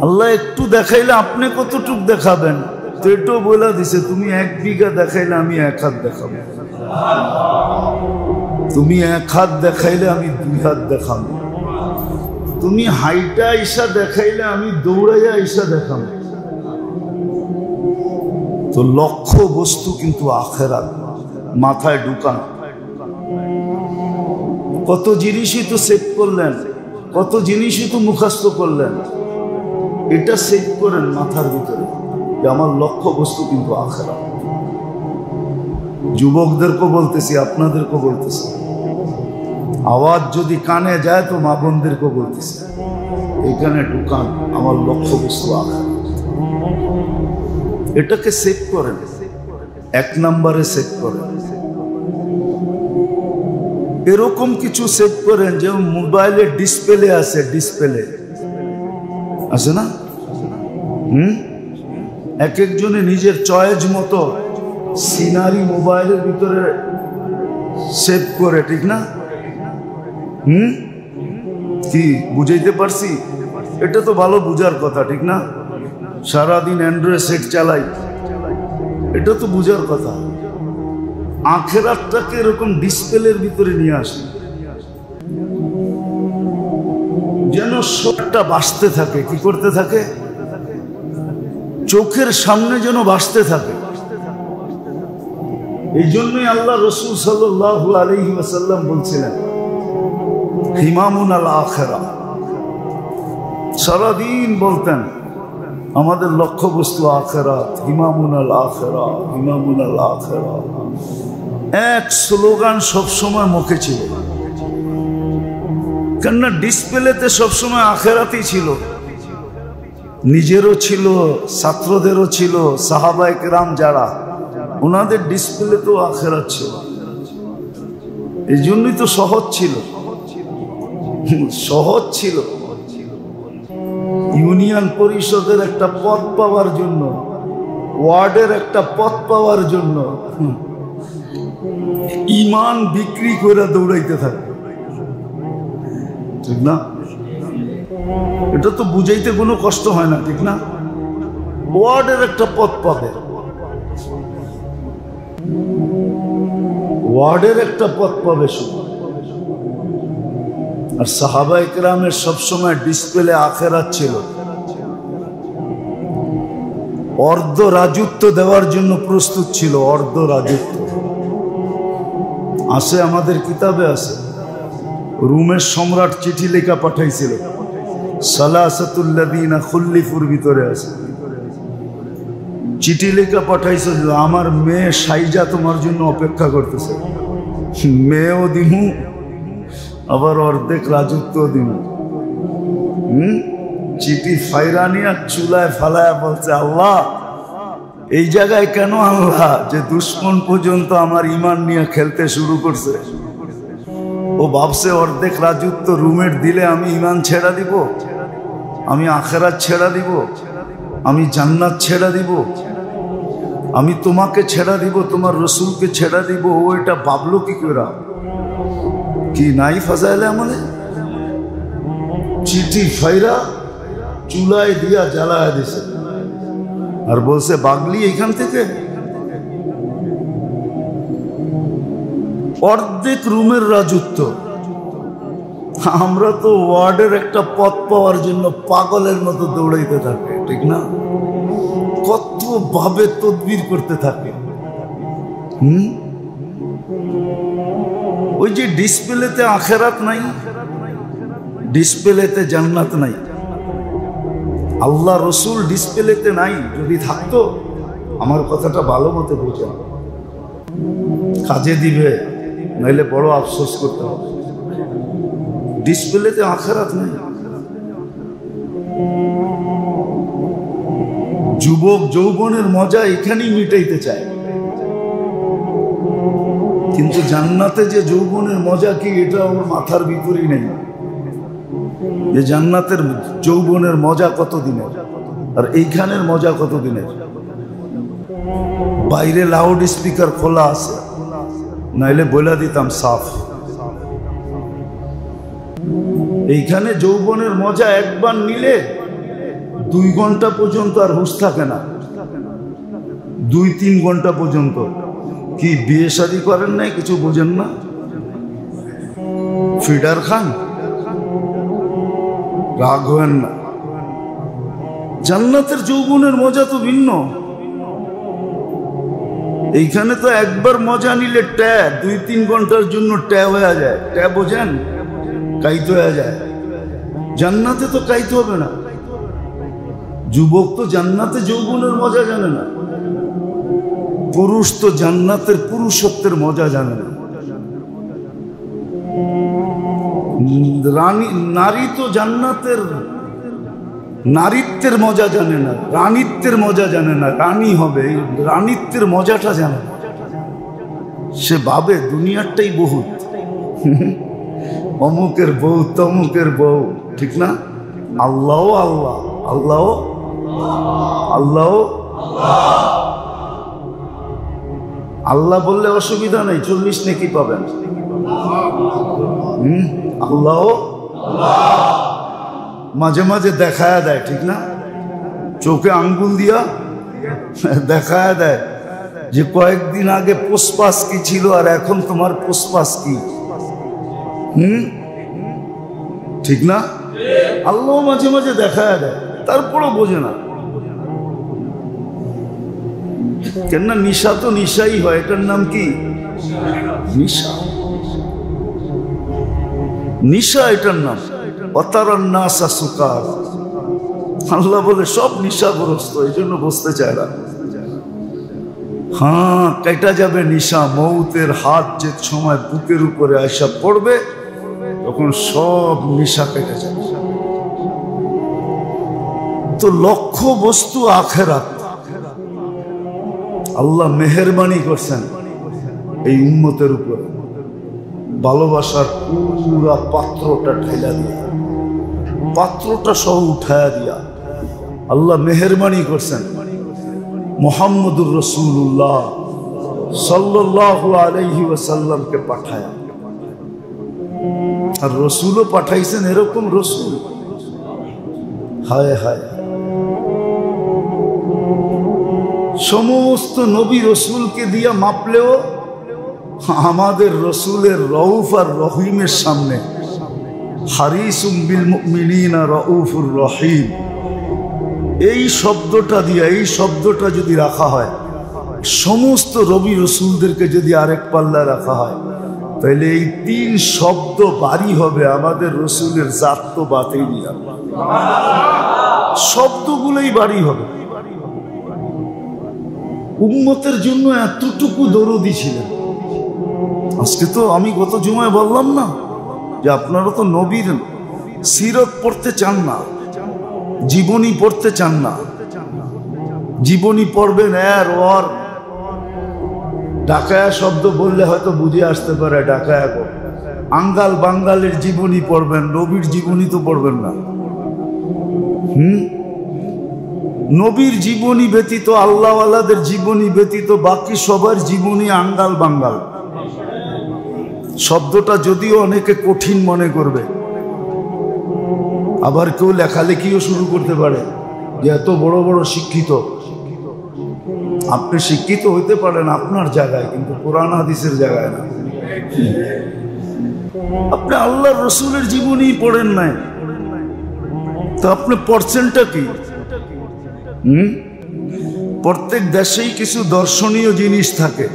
আল্লাহ একটু দেখাইলে আপনি কতটুক দেখাবেন? তো এটাও বলে দিছে, তুমি 1 বিঘা দেখাইলে আমি 1 হাত দেখাবো, তুমি 1 হাত দেখাইলে আমি 2 হাত দেখাবো, তুমি হাইটা আইসা দেখাইলে আমি দৌড়াইয়া আইসা দেখাবো। তো লক্ষ্য বস্তু কিন্তু আখিরাত, মাথায় ঢুকান। কত জিনিসই তো সেভ করলেন, কত জিনিসই তো মুখস্থ করলেন, এটা সেভ করেন মাথার ভিতরে যে আমার লক্ষ্য বস্তু কিন্তু আখিরাত। যুবকদেরকে বলতেছি, আপনাদেরকে বলতেছি, আওয়াজ যদি কানে যায় তো মা বোনদেরকে বলতেছি, এখানে ঢুকান, আমার লক্ষ্য বস্তু আখিরাত। এটাকে সেভ করেন, 1 নম্বরে সেভ করেন। এরকম কিছু সেভ করেন যে মোবাইলের ডিসপ্লে আছে, ডিসপ্লে আছে না? এক একজনে নিজের চয়েস মতো সিনারি মোবাইলের ভিতরে সেভ করে, ঠিক না? কি বুঝাইতে পারছি? এটা তো ভালো বুঝার কথা, ঠিক না? সারাদিন অ্যান্ড্রয়েড সেট চালাই, এটা তো বুঝার কথা। আখিরাতটাকে এরকম ডিসপ্লের ভিতরে নিয়ে আসে, যেন সবটা বাঁচতে থাকে। কি করতে থাকে? চোখের সামনে যেন বাঁচতে থাকে। এই জন্যই আল্লাহ রসুল সাল্লাল্লাহু আলাইহি ওয়াসাল্লাম বলছিলেন, হিমামুন আল আখিরা। সারাদিন বলতেন আমাদের লক্ষ্য বস্তু আখিরাত, হিমামুন আল আখিরা, হিমামুন আল আখিরা। এক স্লোগান সবসময় মুখে ছিল, কেননা ডিসপ্লেতে সবসময় আখিরাতই ছিল। নিজেরও ছিল, ছাত্রদেরও ছিল, সাহাবায়ে কেরাম যারা, ওনাদের ডিসপ্লেতেও আখিরাত ছিল। এই জন্যই তো সহজ ছিল, সহজ ছিল। ইউনিয়ন পরিষদের একটা পদ পাওয়ার জন্য, ওয়ার্ডের একটা পদ পাওয়ার জন্য ইমান বিক্রি করে দৌড়াইতে থাকে, ঠিক না? এটা তো বুঝাইতে কোনো কষ্ট হয় না, ঠিক না? ওয়ার্ডের একটা পদ পাবে, ওয়ার্ডের একটা পদ পাবে শুধু। আর সাহাবা ইকরামের সবসময় ডিসপ্লে আখেরাত ছিল। অর্ধ রাজত্ব দেওয়ার জন্য প্রস্তুত ছিল, অর্ধ রাজত্ব আছে, আমাদের কিতাবে আছে। রুমের সম্রাট চিঠি লেখা পাঠাইছিল, সালাসাতুল্লাযীনা খুল্লিফুর ভিতরে আছে। চিঠি লেখা পাঠাইছিল, আমার মেয়ে সাইজা তোমার জন্য অপেক্ষা করতেছে, মেয়েও দিমু আবার অর্ধেক রাজত্ব দিমু। চিঠি ফাইরানিয়া চুলায় ফালায়া বলছে, আল্লাহ এই জায়গায় কেন আল্লাহ, যে দুশ্মন পর্যন্ত আমার ইমান নিয়ে খেলতে শুরু করছে। ও ভাবছে অর্ধেক রাজত্ব রুমের দিলে আমি ইমান ছেড়া দিব, আমি আখেরাত ছেড়া দিব, আমি জান্নাত ছেড়া দিব, আমি তোমাকে ছেড়া দিব, তোমার রসুলকে ছেড়া দিব। ও এটা ভাবলো কি করে? কি নাই ফাজাইলে আমলে? চিঠি ফাইরা চুলায় দিয়া জ্বালায় দিছে আর বলছে বাগলি এইখান থেকে। অর্ধেক রুমের রাজত্ব। আমরা তো ওয়ার্ডের একটা পদ পাওয়ার জন্য পাগলের মতো দৌড়াইতে থাকে, ঠিক না? কত ভাবে তদবির করতে থাকে। ওই যে ডিসপ্লেতে আখেরাত নাই, ডিসপ্লেতে জান্নাত নাই, আল্লাহ রসুল ডিসপ্লেতে নাই। যদি থাকতো, আমার কথাটা ভালো মতো বোঝা, কাজে দিবে, নইলে বড় আফসোস করতে হবে। ডিসপ্লেতে আখেরাত নাই। যুবক যৌবনের মজা এখানেই মিটাইতে চায়, কিন্তু জান্নাতে যে যৌবনের মজা কি, এটা ওর মাথার ভিতরেই নেই। যে জান্নাতের যৌবনের মজা কত দিনের, আর এইখানের মজা কত দিনের। বাইরে লাউড স্পিকার খোলা আছে, নাইলে বলে দিতাম সাফ। এইখানে যৌবনের মজা একবার নিলে 2 ঘন্টা পর্যন্ত আর হুঁশ থাকে না, 2-3 ঘন্টা পর্যন্ত। কি বিয়ে শাদী করেন নাই, কিছু বোঝেন না? ফিডার খান, রাগ হয়েন না। জান্নাতের যৌবনের মজা তো ভিন্ন। এইখানে তো একবার মজা নিলে ট্যা 2-3 ঘন্টার জন্য ট্যা হয়ে যায়। ট্যা বোঝেন? কাইতে হয়ে যায়। জান্নাতে তো কাইতে হবে না। যুবক তো জান্নাতে যৌবনের মজা জানে না, পুরুষ তো জান্নাতের পুরুষত্বের মজা জানে না। নারী তো জান্নাতের নারীত্বের মজা জানে না, রানীত্বের মজা জানে না। রানী হবে, রানীত্বের মজাটা জানে না। সে ভাবে দুনিয়ারটাই বহুত, অমুকের বউ তমুকের বউ, ঠিক না? আল্লাহ আল্লাহ আল্লাহ আল্লাহ আল্লাহ বললে অসুবিধা নেই, 40 নেকি পাবেন। আল্লাহ মাঝে মাঝে দেখায়া দেয়, ঠিক না? চোখে আঙ্গুল দিয়া দেখায়া দেয় যে কয়েকদিন আগে পুষ্পাস কি ছিল আর এখন তোমার পুষ্পাস কি। ঠিক না? আল্লাহ মাঝে মাঝে দেখায়া দেয়, তারপরও বোঝে না। কেননা নিশা তো নিশাই হয়, এটার নাম কি? নিশা। নিশা এটার নাম। অতারান নাসা সুকার। আল্লাহ বলে সব নিশাগ্রস্ত, এই জন্য বসতে চায় না। হ্যাঁ, কেটা যাবে নিশা। মৌতের হাত যে সময় বুকের উপরে আয়সা পড়বে, তখন সব নিশা কেটে যাবে। তো লক্ষ্য বস্তু আখেরাত। আল্লাহ মেহেরবানি করছেন এই উম্মতের উপরে, ভালোবাসার পুরা পাত্রটা ঢেলা দিয়ে। পাত্রটা সহ উঠায়া দিয়া আল্লাহ মেহেরবানি করছেন মুহাম্মদুর রাসূলুল্লাহ সাল্লাল্লাহু আলাইহি ওয়াসাল্লামকে পাঠায়া। আর রসুলও পাঠাইছেন এরকম রসুল, হায় হায়। সমস্ত নবী রসুলকে দিয়া মাপলেও আমাদের রসুলের রউফ আর রহিমের সামনে হারিসুম বিল মুমিনিনা রাউফুর রহিম এই শব্দটা দিয়া, এই শব্দটা যদি রাখা হয়, সমস্ত নবী রসুলদেরকে যদি আরেক পাল্লা রাখা হয়, তাহলে এই 3 শব্দ বাড়ি হবে আমাদের রসুলের জাত তো বাতেই নিয়ে, শব্দগুলোই বাড়ি হবে। উম্মতের জন্য এতটুকু দরদি ছিলেন। আজকে তো আমি গত জুমায় বললাম না যে আপনারা তো নবীর সিরত পড়তে চান না, জীবনী পড়তে চান না। জীবনী পড়বেন এর ওর ডাকায়া শব্দ বললে হয়তো বুঝে আসতে পারে, ডাকায়া গো। আঙ্গাল বাঙ্গালের জীবনী পড়বেন, নবীর জীবনী তো পড়বেন না। নবীর জীবনী ব্যতীত, আল্লাহওয়ালাদের জীবনী ব্যতীত বাকি সবার জীবনী আঙ্গাল বাঙ্গাল। শব্দটা যদিও অনেকে কঠিন মনে করবে, আবার কেউ লেখালেখিও শুরু করতে পারে যে এত বড় বড় শিক্ষিত। আপনি শিক্ষিত হইতে পারেন আপনার জায়গায়, কিন্তু কোরআন হাদিসের জায়গায় না। আপনি আল্লাহর রসুলের জীবনী পড়েন নাই, তো আপনি পড়ছেনটা কি? প্রত্যেক দেশেই কিছু দর্শনীয় জিনিস থাকে।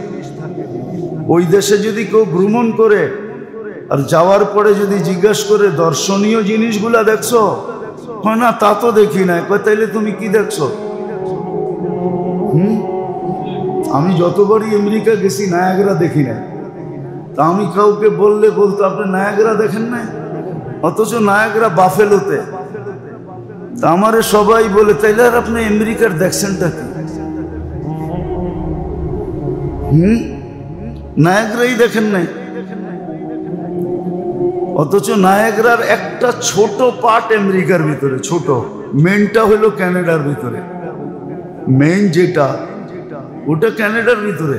ওই দেশে যদি কেউ ভ্রমণ করে আর যাওয়ার পরে যদি জিজ্ঞাসা করে দর্শনীয় জিনিসগুলা দেখছো, হয় না তা তো দেখি নাই। তাইলে তুমি কি দেখছো? আমি যতবারই আমেরিকা গেছি নায়াগ্রা দেখি নাই। তা আমি কাউকে বললে বলতো আপনি নায়াগ্রা দেখেন নাই, অথচ নায়াগ্রা বাফেলোতে। তা আমারে সবাই বলে তাইলে আর আপনি আমেরিকার দেখছেনটা কি? নায়াগ্রাই দেখেন নাই, অথচ নায়াগ্রার একটা ছোট পার্ট আমেরিকার ভিতরে, ছোট। মেনটা হলো ক্যানাডার ভিতরে, মেইন যেটা ওটা ক্যানাডার ভিতরে,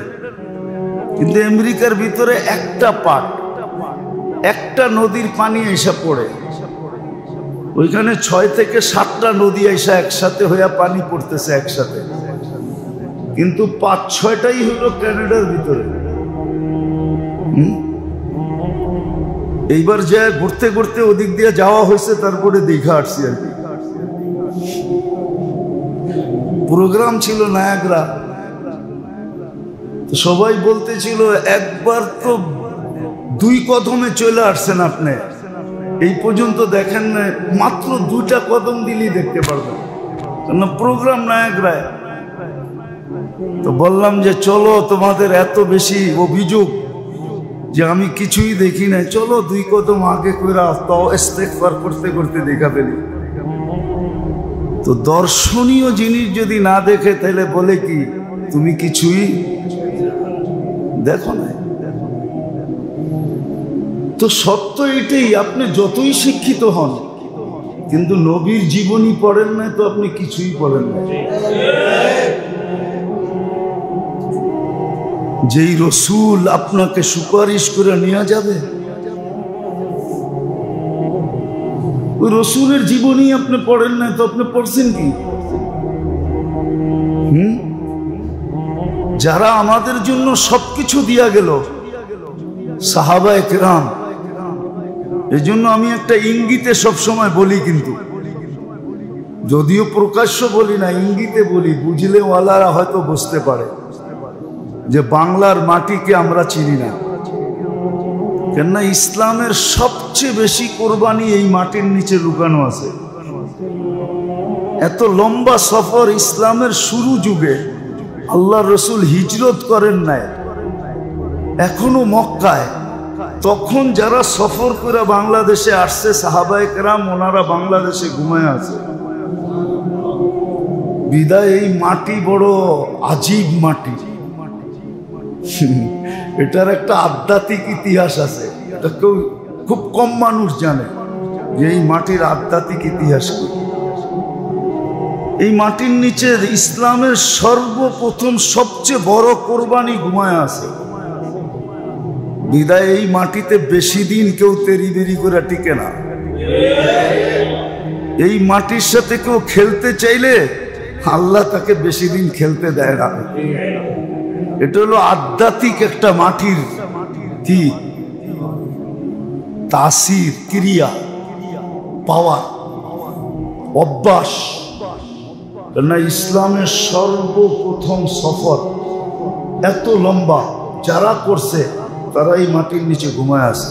কিন্তু আমেরিকার ভিতরে একটা পার্ট, একটা নদীর পানি এসে পড়ে। ওইখানে 6 থেকে 7টা নদী এসে একসাথে হইয়া পানি পড়তেছে একসাথে, কিন্তু 5-6টাই হলো ক্যানাডার ভিতরে। এইবার যে ঘুরতে ঘুরতে ওদিক দিয়ে যাওয়া হয়েছে, তারপরে দীঘা আসছি আর কি। প্রোগ্রাম ছিল নায়াগ্রা, সবাই বলতেছিল একবার তো 2 কদমে চলে আসছেন আপনি, এই পর্যন্ত দেখেন না, মাত্র 2টা কদম দিলেই দেখতে পারবেন, কারণ প্রোগ্রাম নায়াগ্রায়। তো বললাম যে চলো, তোমাদের এত বেশি অভিযোগ যে আমি কিছুই দেখি নাই, চলো 2 কদম আগে কইরা তাও ইস্তেগফার করতে করতে দেখা ফেলি। তো দর্শনীয় জিনিস যদি না দেখে তাহলে বলে কি তুমি কিছুই দেখো না। তো সত্য এটাই, আপনি যতই শিক্ষিত হন কিন্তু নবীর জীবনী পড়েন না, তো আপনি কিছুই পড়েন না। যেই রসুল আপনাকে সুপারিশ করে নিয়ে যাবে, ওই রসুলের জীবনী আপনি পড়েন না, তো আপনি পড়ছেন কি? যারা আমাদের জন্য সবকিছু দিয়া গেল, সাহাবায়ে কেরাম। এই জন্য আমি একটা ইঙ্গিতে সবসময় বলি, কিন্তু যদিও প্রকাশ্য বলি না, ইঙ্গিতে বলি, বুঝলে ওয়ালারা হয়তো বুঝতে পারে যে বাংলার মাটিকে আমরা চিনি না। কেননা ইসলামের সবচেয়ে বেশি কোরবানি এই মাটির নিচে লুকানো আছে। এত লম্বা সফর ইসলামের শুরু যুগে আল্লাহ রসুল হিজরত করেন নাই, এখনো মক্কায়। তখন যারা সফর করে বাংলাদেশে আসছে সাহাবায়ে কেরাম, ওনারা বাংলাদেশে ঘুমায় আছে। বিদায় এই মাটি বড় আজীব মাটি, এটার একটা আধ্যাত্মিক ইতিহাস আছে, এটা কেউ খুব কম মানুষ জানে। যে এই মাটির আধ্যাত্মিক ইতিহাস কি। এই মাটির নিচে ইসলামের সর্বপ্রথম সবচেয়ে বড় কোরবানি ঘুমায় আছে। বিদায় এই মাটিতে বেশি দিন কেউ তেরি বেরি করে টিকে না। এই মাটির সাথে কেউ খেলতে চাইলে আল্লাহ তাকে বেশি দিন খেলতে দেয় না। এটা হলো আধ্যাত্মিক একটা মাটির কি তাসির, ক্রিয়া, পাওয়ার, অভ্যাস। কেননা ইসলামের সর্বপ্রথম সফর এত লম্বা, যারা করছে তারা এই মাটির নিচে ঘুমায় আছে।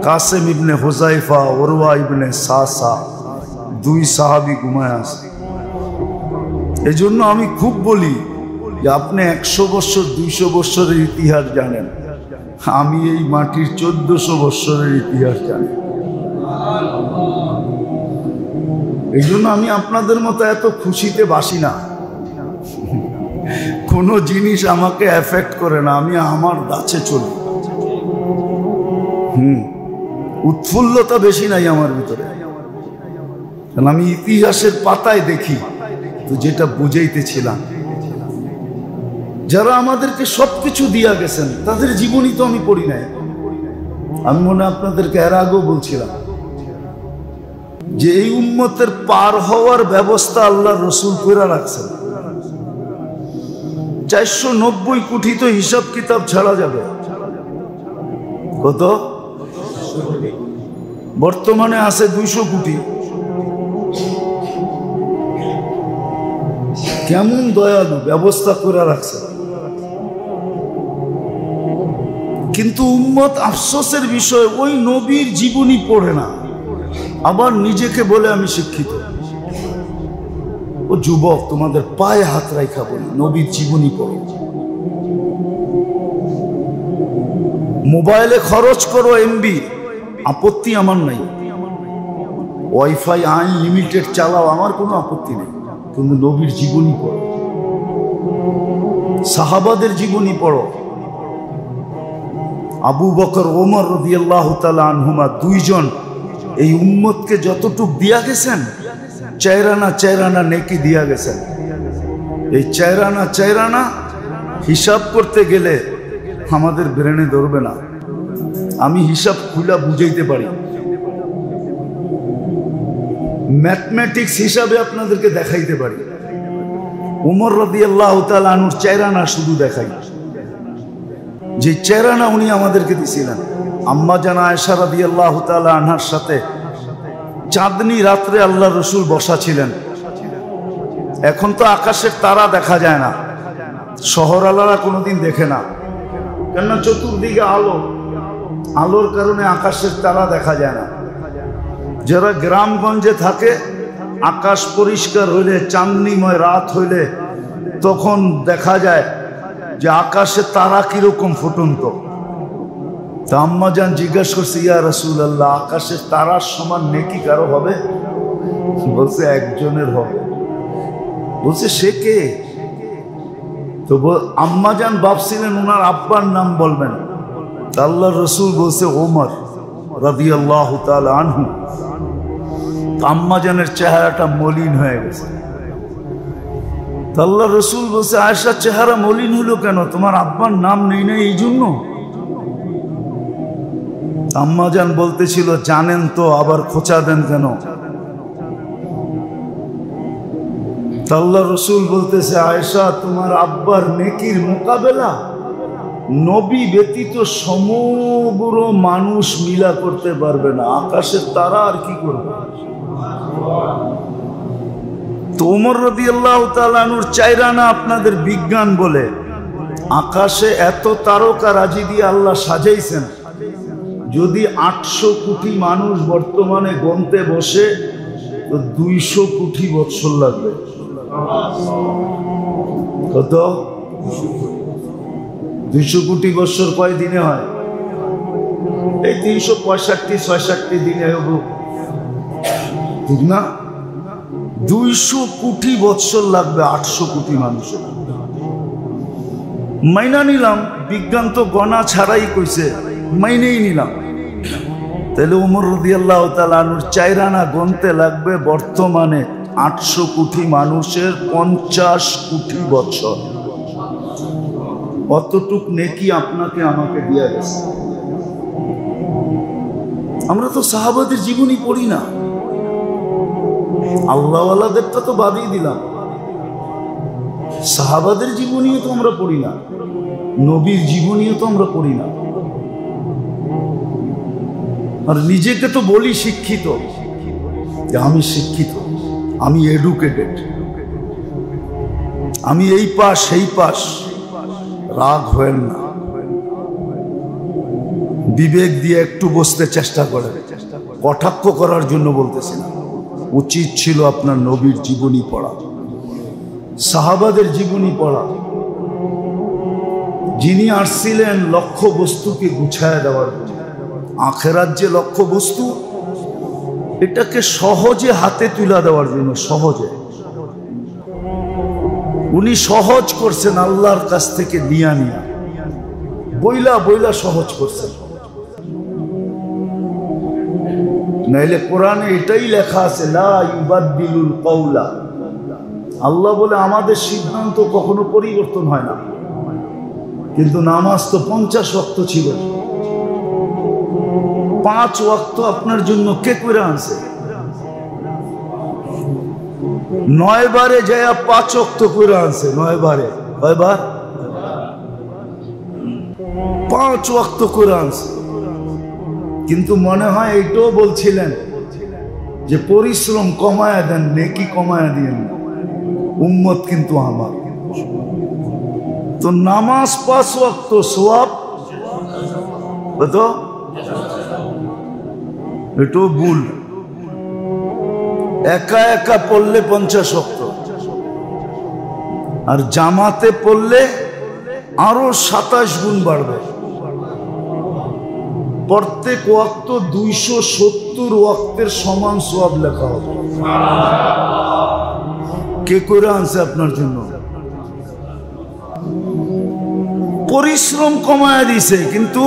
কাসেম ইবনে হুজাইফা, ওরওয়া ইবনে সাসা, দুই সাহাবী ঘুমায় আছে। এই জন্য আমি খুব বলি যে আপনি 100 বছর 200 বছরের ইতিহাস জানেন, আমি এই মাটির 1400 বছরের ইতিহাস জানি। এই জন্য আমি আপনাদের মতো এত খুশিতে বাসি না। কোনো জিনিস আমাকে এফেক্ট করে না, আমি আমার গাছে চলি। উৎফুল্লতা বেশি নাই আমার ভিতরে, কারণ আমি ইতিহাসের পাতায় দেখি তো যেটা বুঝাইতেছিলাম। যারা আমাদেরকে সবকিছু দিয়া গেছেন তাদের জীবনী তো আমি পড়ি নাই। আমি মনে আপনাদেরকে এর আগেও বলছিলাম যে এই উম্মতের পার হওয়ার ব্যবস্থা আল্লাহ রসুল করে রাখছেন। 490 কোটি তো হিসাব কিতাব ছাড়া যাবে। কত? বর্তমানে আছে 200 কোটি। কেমন দয়ালু, ব্যবস্থা করে রাখছে। কিন্তু উম্মত আফসোসের বিষয়, ওই নবীর জীবনী পড়ে না, আবার নিজেকে বলে আমি শিক্ষিত। ও যুবক, তোমাদের পায়ে হাত রাখা বলি, নবীর জীবনী পড়ো। মোবাইলে খরচ করো এমবি, আপত্তি আমার নাই। ওয়াইফাই আনলিমিটেড চালাও, আমার কোনো আপত্তি নেই। কিন্তু নবীর জীবনী পড়ো, সাহাবাদের জীবনী পড়ো। আবু বকর, ওমর রাদিয়াল্লাহু তাআলা আনহুমা, দুইজন এই উম্মতকে যতটুক দিয়া গেছেন, চেরানা নেকি দিয়া গেছেন। এই চেরানা হিসাব করতে গেলে আমাদের ব্রেনে ধরবে না। আমি হিসাব খুলা বুঝাইতে পারি, ম্যাথমেটিক্স হিসাবে আপনাদেরকে দেখাইতে পারি। ওমর রাদিয়াল্লাহু তাআলা আনহুর চেরানা শুধু দেখাই, যে চেরানা উনি আমাদেরকে দিছিলেন। আম্মা জান আয়েশা রাদিয়াল্লাহু তাআলা আনহার সাথে চাঁদনি রাত্রে আল্লাহ রসুল বসা ছিলেন। এখন তো আকাশের তারা দেখা যায় না, শহরওয়ালারা কোনোদিন দেখে না, কেননা চতুর্দিকে আলো, আলোর কারণে আকাশের তারা দেখা যায় না। যারা গ্রামগঞ্জে থাকে, আকাশ পরিষ্কার হইলে, চাঁদনিময় রাত হইলে তখন দেখা যায় যে আকাশে তারা কিরকম ফুটন্ত। তা আম্মা জান জিজ্ঞাসা করছে, ইয়া রাসূলুল্লাহ, আকাশের তারার সমান নেকি কারো হবে? বলছে একজনের হবে। বলছে সে কে? তো আম্মা জান ভাবছিলেন ওনার আব্বার নাম বলবেন। আল্লাহ রসুল বলছে ওমর রাদিয়াল্লাহু তাআলা আনহু। আম্মা জানের চেহারাটা মলিন হয়ে গেছে। আল্লাহ রসুল বলছে, আয়েশার চেহারা মলিন হলো কেন? তোমার আব্বার নাম নেই না এই জন্য? আম্মা জান বলতেছিল, জানেন তো, আবার খোঁচা দেন কেন? আল্লাহ রসুল বলতেছে, আয়েশা, তোমার আব্বার নেকির মোকাবেলা নবী ব্যতীত সমগ্র মানুষ মিলা করতে পারবে না। আকাশের তারা আর কি করবে? তো ওমর রাদিয়াল্লাহু তাআলা আনহুর চাইরানা আপনাদের বিজ্ঞান বলে, আকাশে এত তারকা রাজি দিয়ে আল্লাহ সাজাইছেন, যদি 800 কোটি মানুষ বর্তমানে গণতে বসে তো 200 কোটি বৎসর লাগবে। কত? 200 কোটি বৎসর কয় দিনে হয়? এই 365-66 দিনে হবে, ঠিক না? 200 কোটি বৎসর লাগবে 800 কোটি মানুষের। মাইনা নিলাম, বিজ্ঞান তো গণা ছাড়াই কইছে, মাইনেই নিলাম। তাহলে ওমর রাদিয়াল্লাহু তাআলা আনহুর চাইরানা গুনতে লাগবে বর্তমানে 800 কোটি মানুষের 50 কোটি বছর। অতটুক নেকি আপনাকে আমাকে দিয়া গেছে। আমরা তো সাহাবাদের জীবনী পড়ি না, আল্লাহওয়ালাদেরটা তো বাদই দিলাম, সাহাবাদের জীবনীও তো আমরা পড়ি না, নবীর জীবনীও তো আমরা পড়ি না। আর নিজেকে তো বলি শিক্ষিত, যে আমি শিক্ষিত, আমি এডুকেটেড, আমি এই পাশ সেই পাশ। রাগ হয়েন না, বিবেক দিয়ে একটু বসতে চেষ্টা করেন। কটাক্ষ করার জন্য বলতেছি না, উচিত ছিল আপনার নবীর জীবনী পড়া, সাহাবাদের জীবনী পড়া। যিনি আসছিলেন লক্ষ্য বস্তুকে গুছায় দেওয়ার জন্য, আখেরাত যে লক্ষ্য বস্তু, এটাকে সহজে হাতে তুলে দেওয়ার জন্য, সহজে উনি সহজ করছেন আল্লাহর কাছ থেকে নিয়া নিয়া, বইলা বইলা সহজ করছেন। নাইলে কোরআনে এটাই লেখা আছে, লা ইউবাদদিলুল কওলা। আল্লাহ বলে আমাদের সিদ্ধান্ত কখনো পরিবর্তন হয় না। কিন্তু নামাজ তো 50 ওয়াক্ত ছিল, 5 ওয়াক্ত আপনার জন্য কে করে আনছে? 9 বারে যায় 5 ওয়াক্ত করে আনছে, 9 বারে, কয়বার? 5 ওয়াক্ত করে আনছে। কিন্তু মনে হয় এটাও বলছিলেন যে পরিশ্রম কমায়া দেন, নেকি কমায়া দিয়েন না, উম্মত কিন্তু আমার। তো নামাজ 5 ওয়াক্ত, সওয়াব কত? এটাও ভুল। একা একা পড়লে 50 ওয়াক্ত, আর জামাতে পড়লে আরো 27 গুণ বাড়বে। প্রত্যেক ওয়াক্ত 270 ওয়াক্তের সমান সওয়াব লেখা হবে। কে করে আনছে আপনার জন্য? পরিশ্রম কমায় দিছে, কিন্তু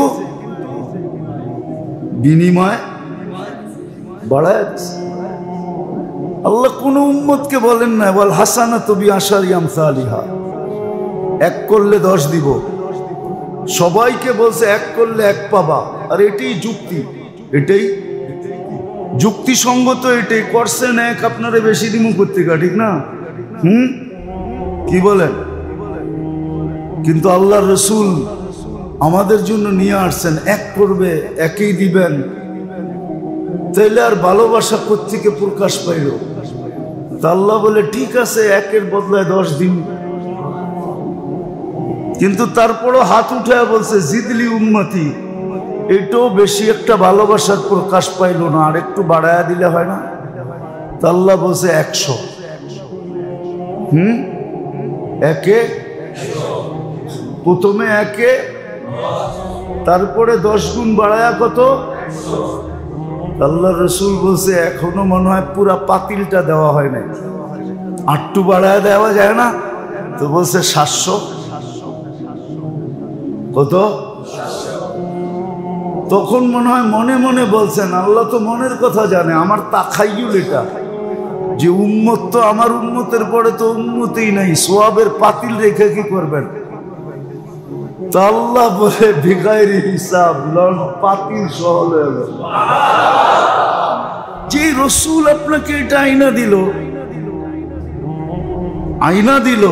বিনিময় বাড়ায় দিছে। আল্লাহ কোন উম্মতকে বলেন না ওয়াল হাসানাতু বিআশারি আমসালিহা, 1 করলে 10 দিব। সবাইকে বলছে 1 করলে 1 পাবা। আর এটাই যুক্তি, এটাই যুক্তিসঙ্গত, এটাই করছেন 1, আপনারা বেশি দিমু করতে, ঠিক না? কি বলেন? কিন্তু আল্লাহর রাসূল আমাদের জন্য নিয়ে আসছেন 1 করবে, 1ই দিবেন। তাইলে আর ভালোবাসা কোত্থেকে প্রকাশ পাইল? তা আল্লাহ বলে ঠিক আছে, 1-এর বদলায় 10 দিন। কিন্তু তারপরও হাত উঠায় বলছে জিদলি উম্মতি, এটাও বেশি একটা ভালোবাসার প্রকাশ পাইল না, আর একটু বাড়ায়া দিলে হয় না? তা আল্লাহ বলছে 100। একে প্রথমে 1-এ, তারপরে 10 গুণ বাড়ায়া কত? আল্লাহ রসুল বলছে এখনো মনে হয় পুরা পাতিলটা দেওয়া হয় নাই, আটটু বাড়ায় দেওয়া যায় না? তো বলছে 700। কত? তখন মনে হয় মনে মনে বলছেন, আল্লাহ তো মনের কথা জানে, আমার তাখাইয়ুল এটা যে উম্মত তো আমার উম্মতের পরে তো উম্মতই নাই, সোয়াবের পাতিল রেখে কি করবেন? তো আল্লাহ বলে বিগাইরি হিসাব পাতিল সহল হয়ে গেল। যে রসুল আপনাকে এটা আইনা দিল,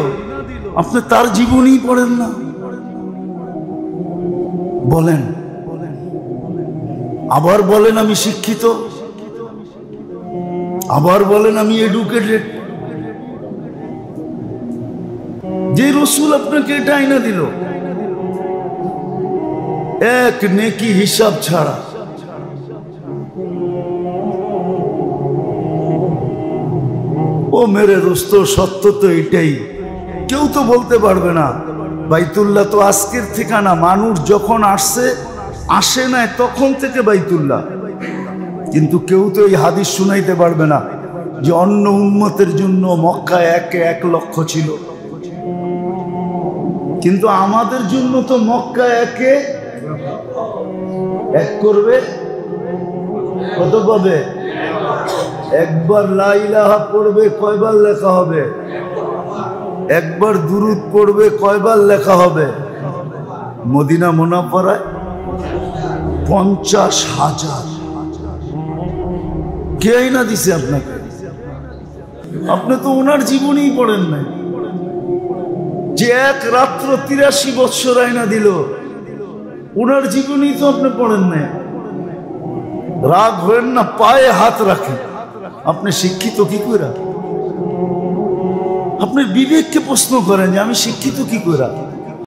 আপনি তার জীবনী পড়েন না? বলেন, আবার বলেন আমি শিক্ষিত, আবার বলেন আমি এডুকেটেড। যে রসুল আপনাকে এটা আইনা দিল, 1 নেকি হিসাব ছাড়া। ও মেরে দোস্ত, সত্য তো এটাই, কেউ তো বলতে পারবে না বাইতুল্লাহ তো আজকের ঠিকানা। মানুষ যখন আসে না তখন থেকে বাইতুল্লাহ, কিন্তু কেউ তো এই হাদিস শুনাইতে পারবে না যে অন্য উম্মতের জন্য মক্কায় 1 লক্ষ ছিল, কিন্তু আমাদের জন্য তো মক্কায় 1 করবে কত পাবে? একবার লা ইলাহা পড়বে কয়বার লেখা হবে? একবার দুরূদ পড়বে কয়বার লেখা হবে? মদিনা মুনাফফারায় 50,000। কে আইনা দিছে আপনাকে? আপনি তো ওনার জীবনেই পড়েন নাই। যে এক রাত্র 83 বৎসর আইনা দিল, ওনার জীবনেই তো আপনি পড়েন নাই। রাগ হয়েন না, পায়ে হাত রাখেন। আপনি শিক্ষিত কি করে? আপনি বিবেককে প্রশ্ন করেন যে আমি শিক্ষিত কি করে?